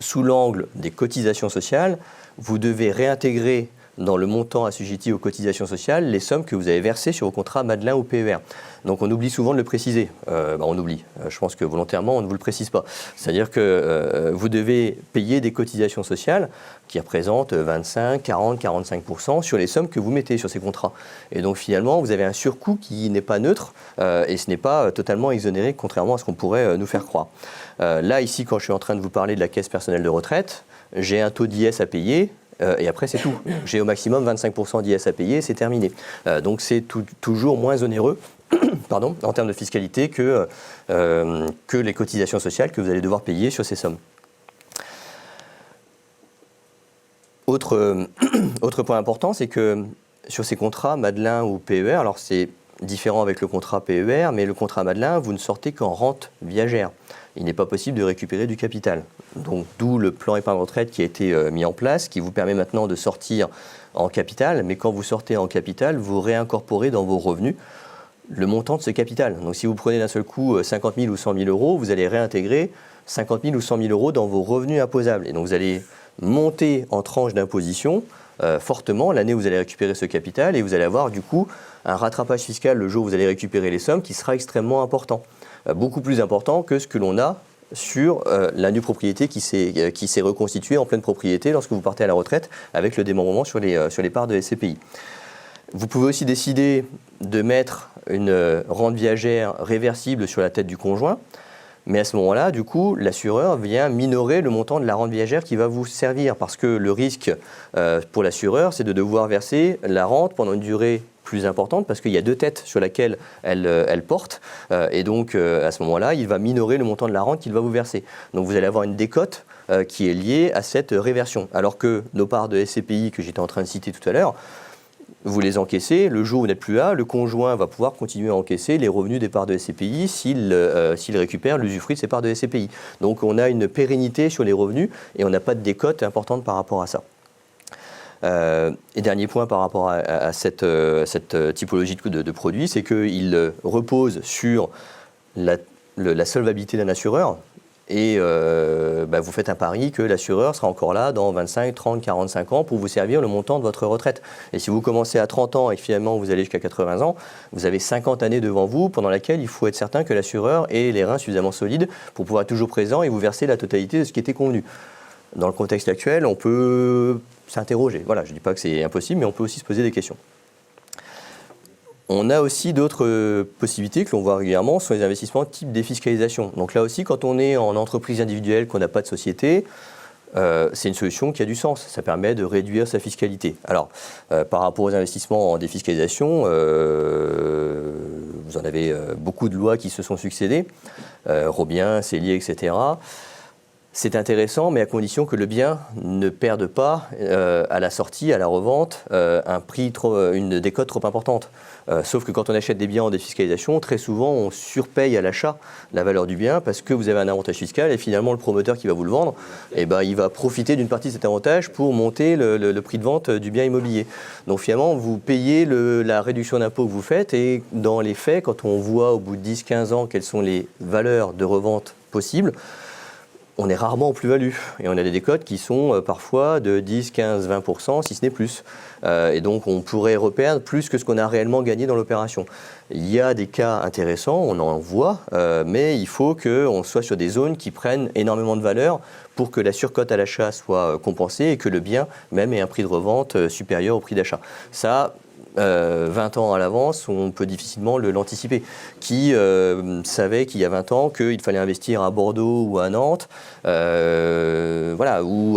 Sous l'angle des cotisations sociales, vous devez réintégrer dans le montant assujetti aux cotisations sociales les sommes que vous avez versées sur vos contrats Madelin ou PER. Donc on oublie souvent de le préciser. On oublie. Je pense que volontairement, on ne vous le précise pas. C'est-à-dire que vous devez payer des cotisations sociales qui représentent 25, 40, 45% sur les sommes que vous mettez sur ces contrats. Et donc finalement, vous avez un surcoût qui n'est pas neutre et ce n'est pas totalement exonéré, contrairement à ce qu'on pourrait nous faire croire. Là, ici, quand je suis en train de vous parler de la caisse personnelle de retraite, j'ai un taux d'IS à payer. Et après, c'est tout. J'ai au maximum 25% d'IS à payer, c'est terminé. Donc c'est toujours moins onéreux en termes de fiscalité que les cotisations sociales que vous allez devoir payer sur ces sommes. Autre point important, c'est que sur ces contrats Madelin ou PER, alors c'est différent avec le contrat PER, mais le contrat Madelin, vous ne sortez qu'en rente viagère. Il n'est pas possible de récupérer du capital. Donc d'où le plan épargne retraite qui a été mis en place, qui vous permet maintenant de sortir en capital, mais quand vous sortez en capital, vous réincorporez dans vos revenus le montant de ce capital. Donc si vous prenez d'un seul coup 50 000 ou 100 000 euros, vous allez réintégrer 50 000 ou 100 000 euros dans vos revenus imposables. Et donc vous allez monter en tranche d'imposition fortement l'année où vous allez récupérer ce capital et vous allez avoir du coup un rattrapage fiscal le jour où vous allez récupérer les sommes qui sera extrêmement important. Beaucoup plus important que ce que l'on a sur la nue propriété qui s'est reconstituée en pleine propriété lorsque vous partez à la retraite avec le démembrement sur les parts de SCPI. Vous pouvez aussi décider de mettre une rente viagère réversible sur la tête du conjoint, mais à ce moment-là, du coup, l'assureur vient minorer le montant de la rente viagère qui va vous servir parce que le risque pour l'assureur, c'est de devoir verser la rente pendant une durée plus importante parce qu'il y a deux têtes sur laquelle elle porte et donc à ce moment-là, il va minorer le montant de la rente qu'il va vous verser. Donc vous allez avoir une décote qui est liée à cette réversion. Alors que nos parts de SCPI que j'étais en train de citer tout à l'heure, vous les encaissez, le jour où vous n'êtes plus là, le conjoint va pouvoir continuer à encaisser les revenus des parts de SCPI s'il récupère l'usufruit de ces parts de SCPI. Donc on a une pérennité sur les revenus et on n'a pas de décote importante par rapport à ça. Et dernier point par rapport à cette typologie de produit, c'est qu'il repose sur la solvabilité d'un assureur. Et vous faites un pari que l'assureur sera encore là dans 25, 30, 45 ans pour vous servir le montant de votre retraite. Et si vous commencez à 30 ans et que finalement vous allez jusqu'à 80 ans, vous avez 50 années devant vous pendant laquelle il faut être certain que l'assureur ait les reins suffisamment solides pour pouvoir être toujours présent et vous verser la totalité de ce qui était convenu. Dans le contexte actuel, on peut s'interroger. Voilà, je ne dis pas que c'est impossible, mais on peut aussi se poser des questions. On a aussi d'autres possibilités que l'on voit régulièrement sur les investissements type défiscalisation. Donc là aussi, quand on est en entreprise individuelle, qu'on n'a pas de société, c'est une solution qui a du sens. Ça permet de réduire sa fiscalité. Alors, par rapport aux investissements en défiscalisation, vous en avez beaucoup de lois qui se sont succédées, Robien, Cellier, etc. C'est intéressant, mais à condition que le bien ne perde pas à la sortie, à la revente, une décote trop importante. Sauf que quand on achète des biens en défiscalisation, très souvent on surpaye à l'achat la valeur du bien parce que vous avez un avantage fiscal et finalement le promoteur qui va vous le vendre, il va profiter d'une partie de cet avantage pour monter le prix de vente du bien immobilier. Donc finalement vous payez la réduction d'impôt que vous faites et dans les faits, quand on voit au bout de 10-15 ans quelles sont les valeurs de revente possibles, on est rarement en plus-value et on a des décotes qui sont parfois de 10, 15, 20%, si ce n'est plus. Et donc on pourrait reperdre plus que ce qu'on a réellement gagné dans l'opération. Il y a des cas intéressants, on en voit, mais il faut qu'on soit sur des zones qui prennent énormément de valeur pour que la surcote à l'achat soit compensée et que le bien même ait un prix de revente supérieur au prix d'achat. Ça, 20 ans à l'avance, on peut difficilement l'anticiper. Qui savait qu'il y a 20 ans qu'il fallait investir à Bordeaux ou à Nantes, ou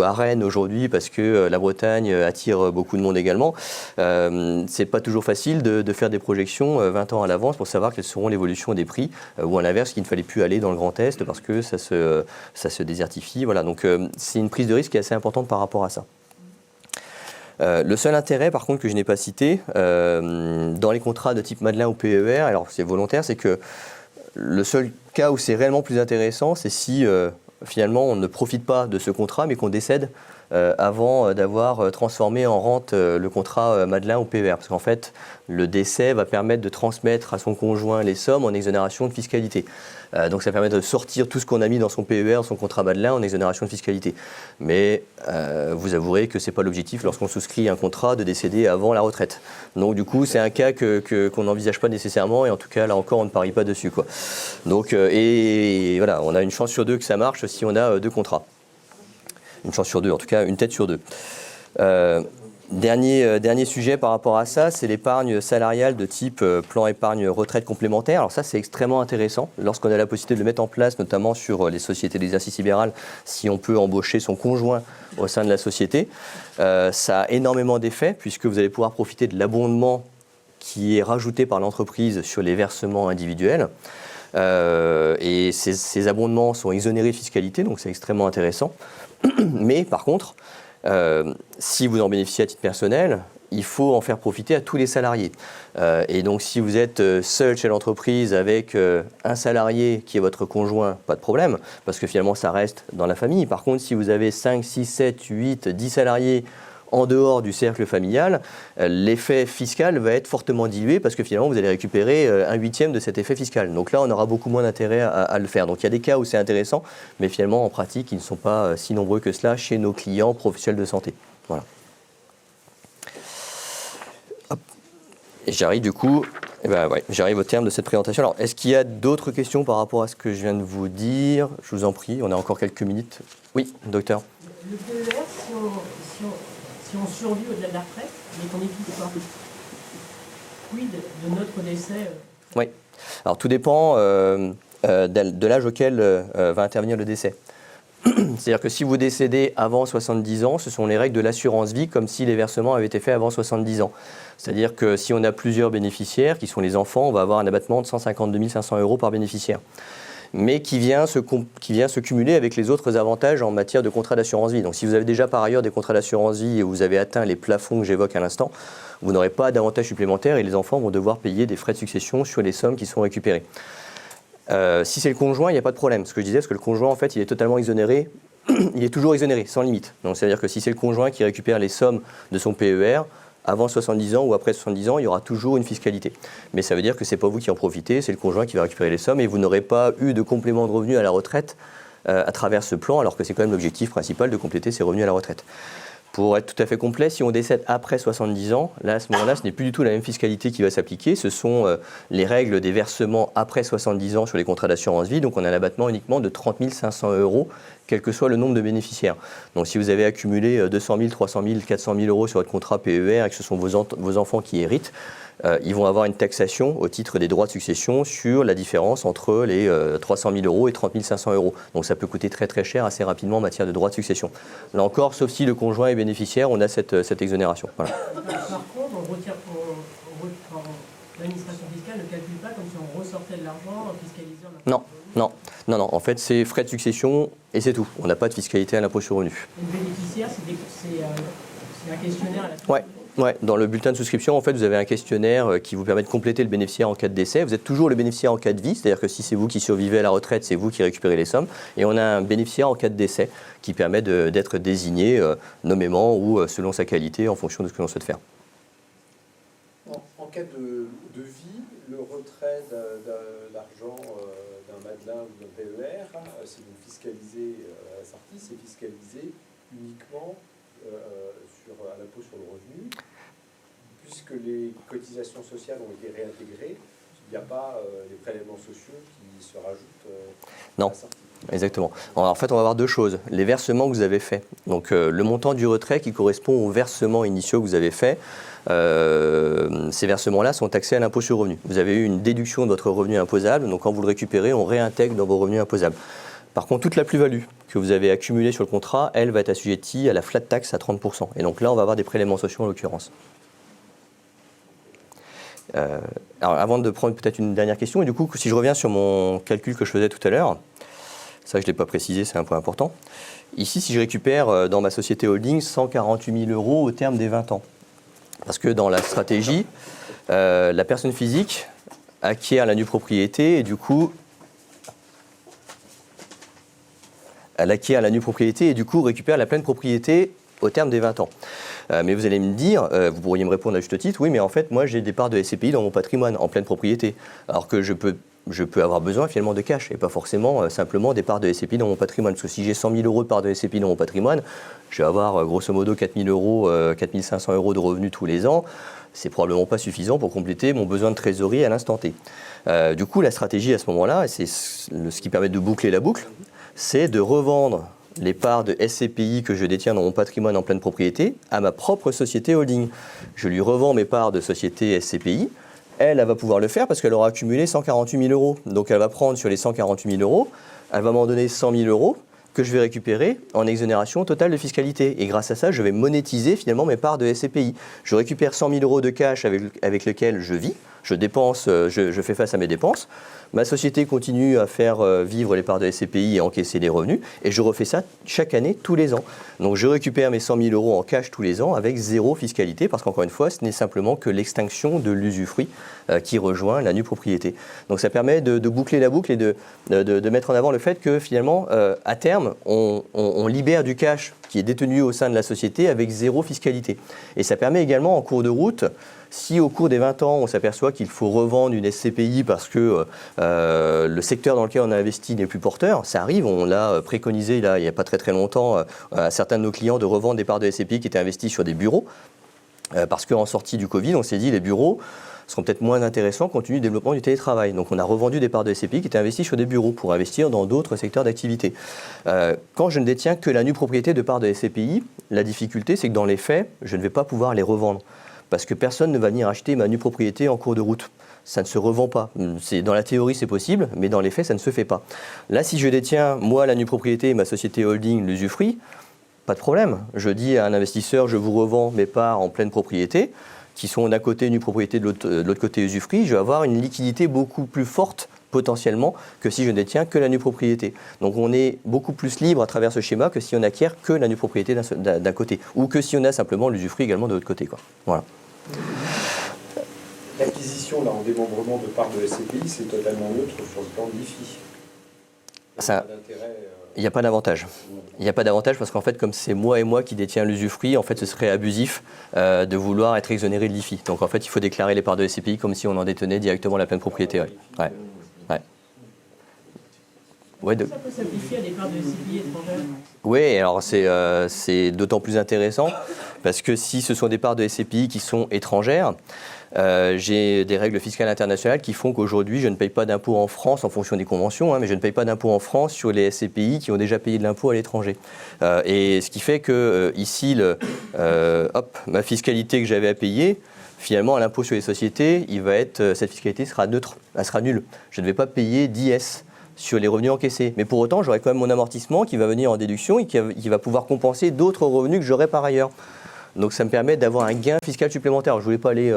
à Rennes aujourd'hui parce que la Bretagne attire beaucoup de monde également. C'est pas toujours facile de faire des projections 20 ans à l'avance pour savoir quelles seront l'évolution des prix ou à l'inverse qu'il ne fallait plus aller dans le Grand Est parce que ça se désertifie. Voilà, donc c'est une prise de risque qui est assez importante par rapport à ça. Le seul intérêt, par contre, que je n'ai pas cité, dans les contrats de type Madelin ou PER, alors c'est volontaire, c'est que le seul cas où c'est réellement plus intéressant, c'est si finalement, on ne profite pas de ce contrat, mais qu'on décède avant d'avoir transformé en rente le contrat Madelin ou PER. Parce qu'en fait, le décès va permettre de transmettre à son conjoint les sommes en exonération de fiscalité. Donc ça permet de sortir tout ce qu'on a mis dans son PER, son contrat Madelin, en exonération de fiscalité. Mais vous avouerez que ce n'est pas l'objectif lorsqu'on souscrit un contrat de décéder avant la retraite. Donc du coup, c'est un cas qu'on n'envisage pas nécessairement, et en tout cas, là encore, on ne parie pas dessus, quoi. Donc, et voilà, on a une chance sur 2 que ça marche si on a 2 contrats. Une chance sur 2, en tout cas, une tête sur 2. Dernier sujet par rapport à ça, c'est l'épargne salariale de type plan épargne retraite complémentaire. Alors ça, c'est extrêmement intéressant lorsqu'on a la possibilité de le mettre en place, notamment sur les sociétés d'exercice libéral, si on peut embaucher son conjoint au sein de la société. Ça a énormément d'effets puisque vous allez pouvoir profiter de l'abondement qui est rajouté par l'entreprise sur les versements individuels. Et ces abondements sont exonérés de fiscalité, donc c'est extrêmement intéressant. Mais par contre, si vous en bénéficiez à titre personnel, il faut en faire profiter à tous les salariés. Et donc si vous êtes seul chez l'entreprise avec un salarié qui est votre conjoint, pas de problème, parce que finalement ça reste dans la famille. Par contre, si vous avez 5, 6, 7, 8, 10 salariés en dehors du cercle familial, l'effet fiscal va être fortement dilué parce que finalement vous allez récupérer 1/8 de cet effet fiscal. Donc là, on aura beaucoup moins d'intérêt à le faire. Donc il y a des cas où c'est intéressant, mais finalement en pratique, ils ne sont pas si nombreux que cela chez nos clients professionnels de santé. Voilà. Hop. Et j'arrive du coup, j'arrive au terme de cette présentation. Alors, est-ce qu'il y a d'autres questions par rapport à ce que je viens de vous dire? Je vous en prie, on a encore quelques minutes. Oui, docteur. Le PER, si on survit au-delà de la retraite, mais qu'on est tout pas, quid de notre décès Oui. Alors tout dépend de l'âge auquel va intervenir le décès. C'est-à-dire que si vous décédez avant 70 ans, ce sont les règles de l'assurance vie comme si les versements avaient été faits avant 70 ans. C'est-à-dire que si on a plusieurs bénéficiaires, qui sont les enfants, on va avoir un abattement de 152 500 € par bénéficiaire, mais qui vient se cumuler avec les autres avantages en matière de contrat d'assurance vie. Donc si vous avez déjà par ailleurs des contrats d'assurance vie et vous avez atteint les plafonds que j'évoque à l'instant, vous n'aurez pas d'avantages supplémentaires et les enfants vont devoir payer des frais de succession sur les sommes qui sont récupérées. Si c'est le conjoint, il n'y a pas de problème. Ce que je disais, parce que le conjoint, en fait, il est totalement exonéré. Il est toujours exonéré, sans limite. Donc c'est-à-dire que si c'est le conjoint qui récupère les sommes de son PER, avant 70 ans ou après 70 ans, il y aura toujours une fiscalité. Mais ça veut dire que ce n'est pas vous qui en profitez, c'est le conjoint qui va récupérer les sommes et vous n'aurez pas eu de complément de revenus à la retraite à travers ce plan, alors que c'est quand même l'objectif principal de compléter ses revenus à la retraite. Pour être tout à fait complet, si on décède après 70 ans, là, à ce moment-là, ce n'est plus du tout la même fiscalité qui va s'appliquer. Ce sont les règles des versements après 70 ans sur les contrats d'assurance vie. Donc on a un abattement uniquement de 30 500 €, quel que soit le nombre de bénéficiaires. Donc si vous avez accumulé 200 000, 300 000, 400 000 € sur votre contrat PER et que ce sont vos enfants qui héritent, ils vont avoir une taxation au titre des droits de succession sur la différence entre les 300 000 € et 30 500 €. Donc ça peut coûter très très cher assez rapidement en matière de droits de succession. Là encore, sauf si le conjoint est bénéficiaire, on a cette exonération. Voilà. Par contre, l'administration fiscale ne calcule pas comme si on ressortait de l'argent en fiscalisant. Non. En fait, c'est frais de succession et c'est tout. On n'a pas de fiscalité à l'impôt sur le revenu. Le bénéficiaire, c'est un questionnaire à la fin. Ouais, dans le bulletin de souscription, en fait, vous avez un questionnaire qui vous permet de compléter le bénéficiaire en cas de décès. Vous êtes toujours le bénéficiaire en cas de vie, c'est-à-dire que si c'est vous qui survivez à la retraite, c'est vous qui récupérez les sommes. Et on a un bénéficiaire en cas de décès qui permet d'être désigné nommément ou selon sa qualité en fonction de ce que l'on souhaite faire. En cas de vie, le retrait d'argent d'un Madelin ou d'un PER, si vous fiscalisez à la sortie, c'est fiscalisé uniquement à l'impôt sur le revenu, puisque les cotisations sociales ont été réintégrées, il n'y a pas les prélèvements sociaux qui se rajoutent à la sortie. Exactement. En fait, on va avoir deux choses. Les versements que vous avez faits. Donc, le montant du retrait qui correspond aux versements initiaux que vous avez faits. Ces versements-là sont taxés à l'impôt sur le revenu. Vous avez eu une déduction de votre revenu imposable. Donc, quand vous le récupérez, on réintègre dans vos revenus imposables. Par contre, toute la plus-value que vous avez accumulée sur le contrat, elle va être assujettie à la flat tax à 30%. Et donc là, on va avoir des prélèvements sociaux en l'occurrence. Alors, avant de prendre peut-être une dernière question, et du coup, si je reviens sur mon calcul que je faisais tout à l'heure, ça je ne l'ai pas précisé, c'est un point important. Ici, si je récupère dans ma société holding 148 000 € au terme des 20 ans, parce que dans la stratégie, la personne physique acquiert la nue propriété et du coup elle acquiert la nue propriété et du coup récupère la pleine propriété au terme des 20 ans. Mais vous allez me dire, vous pourriez me répondre à juste titre, oui, mais en fait, moi, j'ai des parts de SCPI dans mon patrimoine en pleine propriété, alors que je peux avoir besoin finalement de cash et pas forcément simplement des parts de SCPI dans mon patrimoine. Parce que si j'ai 100 000 euros de parts de SCPI dans mon patrimoine, je vais avoir grosso modo 4 000 euros, 4 500 euros de revenus tous les ans. C'est probablement pas suffisant pour compléter mon besoin de trésorerie à l'instant T. Du coup, la stratégie à ce moment-là, et c'est ce qui permet de boucler la boucle, c'est de revendre les parts de SCPI que je détiens dans mon patrimoine en pleine propriété à ma propre société holding. Je lui revends mes parts de société SCPI. Elle va pouvoir le faire parce qu'elle aura accumulé 148 000 euros. Donc elle va prendre sur les 148 000 euros, elle va m'en donner 100 000 euros que je vais récupérer en exonération totale de fiscalité. Et grâce à ça, je vais monétiser finalement mes parts de SCPI. Je récupère 100 000 euros de cash avec lequel je vis, je dépense, je fais face à mes dépenses. Ma société continue à faire vivre les parts de SCPI et encaisser les revenus. Et je refais ça chaque année, tous les ans. Donc je récupère mes 100 000 euros en cash tous les ans avec zéro fiscalité parce qu'encore une fois, ce n'est simplement que l'extinction de l'usufruit qui rejoint la nue propriété. Donc ça permet de boucler la boucle et de mettre en avant le fait que finalement, à terme, on libère du cash qui est détenu au sein de la société avec zéro fiscalité. Et ça permet également en cours de route, si au cours des 20 ans, on s'aperçoit qu'il faut revendre une SCPI parce que le secteur dans lequel on a investi n'est plus porteur, ça arrive, on l'a préconisé là, il n'y a pas très longtemps à certains de nos clients de revendre des parts de SCPI qui étaient investis sur des bureaux. Parce qu'en sortie du Covid, on s'est dit les bureaux seront peut-être moins intéressants compte tenu du développement du télétravail. Donc on a revendu des parts de SCPI qui étaient investies sur des bureaux pour investir dans d'autres secteurs d'activité. Quand je ne détiens que la nue propriété de parts de SCPI, la difficulté c'est que dans les faits, je ne vais pas pouvoir les revendre. Parce que personne ne va venir acheter ma nue propriété en cours de route. Ça ne se revend pas. Dans la théorie, c'est possible, mais dans les faits, ça ne se fait pas. Là, si je détiens, moi, la nue propriété et ma société holding, l'usufruit, pas de problème. Je dis à un investisseur, je vous revends mes parts en pleine propriété, qui sont d'un côté nue propriété, de l'autre côté usufruit. Je vais avoir une liquidité beaucoup plus forte potentiellement que si je ne détiens que la nue propriété. Donc on est beaucoup plus libre à travers ce schéma que si on acquiert que la nue propriété d'un côté, ou que si on a simplement l'usufruit également de l'autre côté, quoi. Voilà. L'acquisition là, en démembrement de parts de SCPI, c'est totalement neutre sur le plan de l'IFI. Il n'y a pas d'avantage. Il n'y a pas d'avantage parce qu'en fait, comme c'est moi et moi qui détiens l'usufruit, en fait, ce serait abusif de vouloir être exonéré de l'IFI. Donc en fait, il faut déclarer les parts de SCPI comme si on en détenait directement la pleine propriété. Ouais. Ça peut s'appliquer à des parts de SCPI étrangères. Oui, alors c'est d'autant plus intéressant parce que si ce sont des parts de SCPI qui sont étrangères, j'ai des règles fiscales internationales qui font qu'aujourd'hui, je ne paye pas d'impôt en France en fonction des conventions, mais je ne paye pas d'impôt en France sur les SCPI qui ont déjà payé de l'impôt à l'étranger. Et ce qui fait que ici, ma fiscalité que j'avais à payer, finalement, à l'impôt sur les sociétés, cette fiscalité sera neutre, elle sera nulle. Je ne vais pas payer d'IS sur les revenus encaissés. Mais pour autant, j'aurai quand même mon amortissement qui va venir en déduction et qui va pouvoir compenser d'autres revenus que j'aurai par ailleurs. Donc ça me permet d'avoir un gain fiscal supplémentaire. Je ne voulais pas aller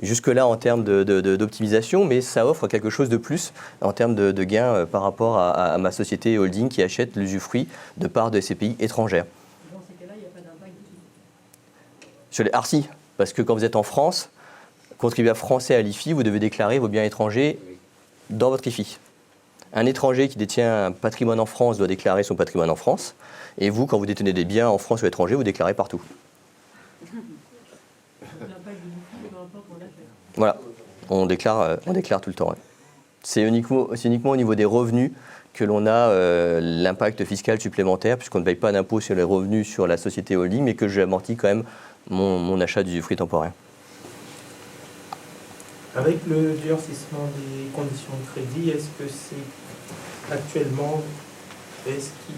jusque-là en termes d'optimisation, mais ça offre quelque chose de plus en termes de gain par rapport à ma société holding qui achète l'usufruit de parts de SCPI étrangères. Dans ces cas-là, il n'y a pas d'impact du tout. Si, parce que quand vous êtes en France, contribuable français à l'IFI, vous devez déclarer vos biens étrangers dans votre IFI. Un étranger qui détient un patrimoine en France doit déclarer son patrimoine en France. Et vous, quand vous détenez des biens en France ou à l'étranger, vous déclarez partout. L'impact du liquide, peu importe où on l'a fait. Voilà, on déclare tout le temps. Ouais. C'est uniquement au niveau des revenus que l'on a l'impact fiscal supplémentaire, puisqu'on ne paye pas d'impôt sur les revenus sur la société holding, mais que j'amortis quand même mon achat d'usufruit temporaire. Avec le durcissement des conditions de crédit, est-ce qu'il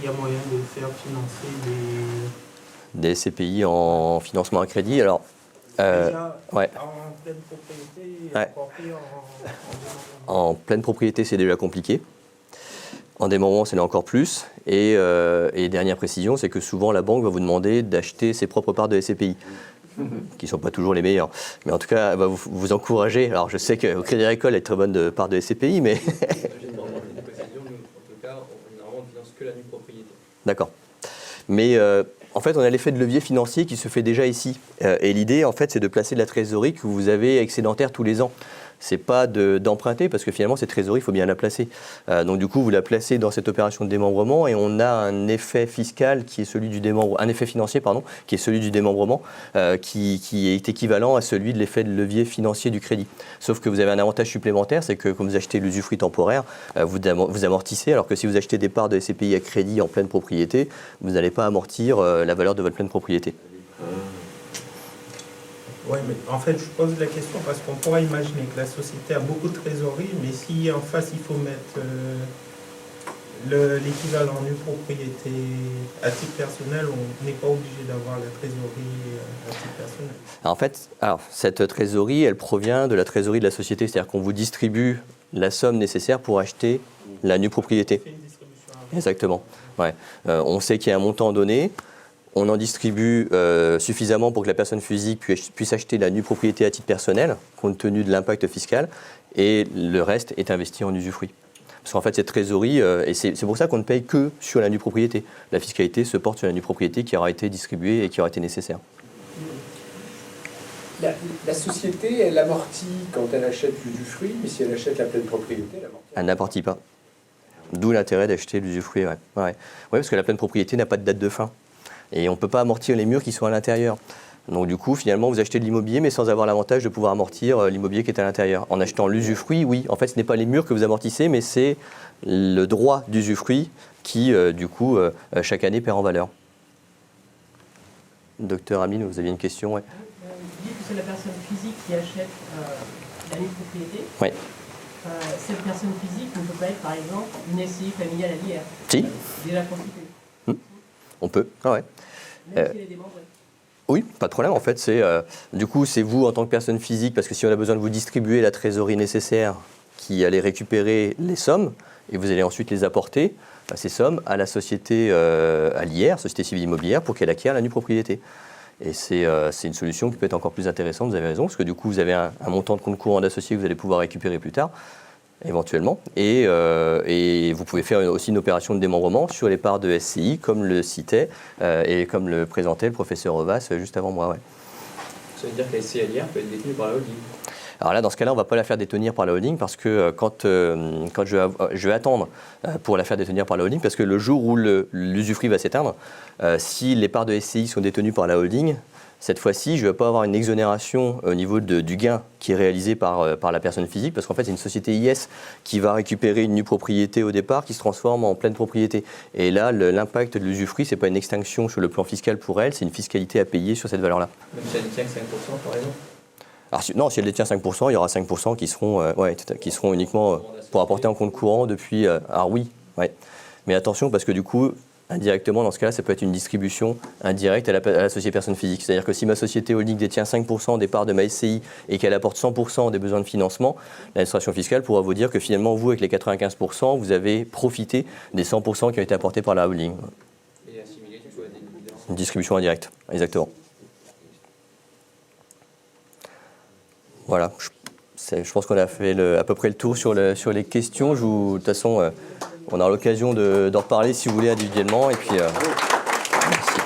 y a moyen de faire financer des SCPI en financement à crédit? Alors, déjà, ouais. En pleine propriété, Ouais. encore pire En pleine propriété, c'est déjà compliqué. En démembrement, c'est là encore plus. Et dernière précision, c'est que souvent la banque va vous demander d'acheter ses propres parts de SCPI, qui ne sont pas toujours les meilleures. Mais en tout cas, elle va vous encourager. Alors je sais qu'au Crédit Agricole, elle est très bonne de part de SCPI, mais... En tout cas, on ne finance que la nue propriété. D'accord. Mais en fait, on a l'effet de levier financier qui se fait déjà ici. Et l'idée, en fait, c'est de placer de la trésorerie que vous avez excédentaire tous les ans. c'est pas d'emprunter, parce que finalement, cette trésorerie, il faut bien la placer. Donc du coup, vous la placez dans cette opération de démembrement et on a un effet fiscal qui est celui du démembrement, un effet financier, pardon, qui est celui du démembrement, qui est équivalent à celui de l'effet de levier financier du crédit. Sauf que vous avez un avantage supplémentaire, c'est que quand vous achetez l'usufruit temporaire, vous amortissez, alors que si vous achetez des parts de SCPI à crédit en pleine propriété, vous n'allez pas amortir la valeur de votre pleine propriété. Oui, mais en fait, je pose la question parce qu'on pourrait imaginer que la société a beaucoup de trésorerie, mais si en face, il faut mettre l'équivalent nue propriété à titre personnel, on n'est pas obligé d'avoir la trésorerie à titre personnel. En fait, cette trésorerie, elle provient de la trésorerie de la société, c'est-à-dire qu'on vous distribue la somme nécessaire pour acheter la nue propriété. On fait une distribution Exactement. Ouais. On sait qu'il y a un montant donné. On en distribue suffisamment pour que la personne physique puisse acheter la nue propriété à titre personnel, compte tenu de l'impact fiscal, et le reste est investi en usufruit. Parce qu'en fait, cette trésorerie, et c'est pour ça qu'on ne paye que sur la nue propriété. La fiscalité se porte sur la nue propriété qui aura été distribuée et qui aura été nécessaire. La société, elle amortit quand elle achète l'usufruit, mais si elle achète la pleine propriété, elle amortit. Elle n'amortit pas. D'où l'intérêt d'acheter l'usufruit. Ouais, parce que la pleine propriété n'a pas de date de fin. Et on ne peut pas amortir les murs qui sont à l'intérieur. Donc du coup, finalement, vous achetez de l'immobilier, mais sans avoir l'avantage de pouvoir amortir l'immobilier qui est à l'intérieur. En achetant l'usufruit, oui, en fait, ce n'est pas les murs que vous amortissez, mais c'est le droit d'usufruit qui, du coup, chaque année perd en valeur. Docteur Amine, vous aviez une question, ouais. Vous dites que c'est la personne physique qui achète la nue propriété. Oui. Cette personne physique ne peut pas être, par exemple, une SCI familiale à l'IR. Si. Déjà constituée. On peut, Même si elle est démembrée. Oui, pas de problème. En fait, du coup, c'est vous en tant que personne physique, parce que si on a besoin de vous distribuer la trésorerie nécessaire, qui allez récupérer les sommes, et vous allez ensuite les apporter, ces sommes, à la société, à l'IR, Société Civile Immobilière, pour qu'elle acquiert la nue propriété. Et c'est une solution qui peut être encore plus intéressante, vous avez raison, parce que du coup, vous avez un montant de compte courant d'associé que vous allez pouvoir récupérer plus tard, éventuellement. Et vous pouvez faire aussi une opération de démembrement sur les parts de SCI, comme le citait et comme le présentait le professeur Ovas juste avant moi. Ouais. Ça veut dire que la SCI à l'IR peut être détenue par la holding. Alors là, dans ce cas-là, on ne va pas la faire détenir par la holding parce que quand je vais attendre pour la faire détenir par la holding, parce que le jour où l'usufruit va s'éteindre, si les parts de SCI sont détenues par la holding, cette fois-ci, je ne vais pas avoir une exonération au niveau du gain qui est réalisé par la personne physique, parce qu'en fait, c'est une société IS qui va récupérer une nue propriété au départ, qui se transforme en pleine propriété. Et là, l'impact de l'usufruit, ce n'est pas une extinction sur le plan fiscal pour elle, c'est une fiscalité à payer sur cette valeur-là. Même si elle détient que 5%, par exemple. Alors, non, si elle détient 5%, il y aura 5% qui seront uniquement pour apporter en compte courant depuis... alors oui, ouais. Mais attention, parce que du coup, indirectement, dans ce cas-là, ça peut être une distribution indirecte à la société personne physique. C'est-à-dire que si ma société holding détient 5% des parts de ma SCI et qu'elle apporte 100% des besoins de financement, l'administration fiscale pourra vous dire que finalement, vous, avec les 95%, vous avez profité des 100% qui ont été apportés par la holding. Et assimilé, tu vois, des dividendes. Une distribution indirecte, exactement. Voilà, je pense qu'on a fait à peu près le tour sur les questions. De toute façon, on aura l'occasion d'en reparler si vous voulez individuellement. Et puis, merci.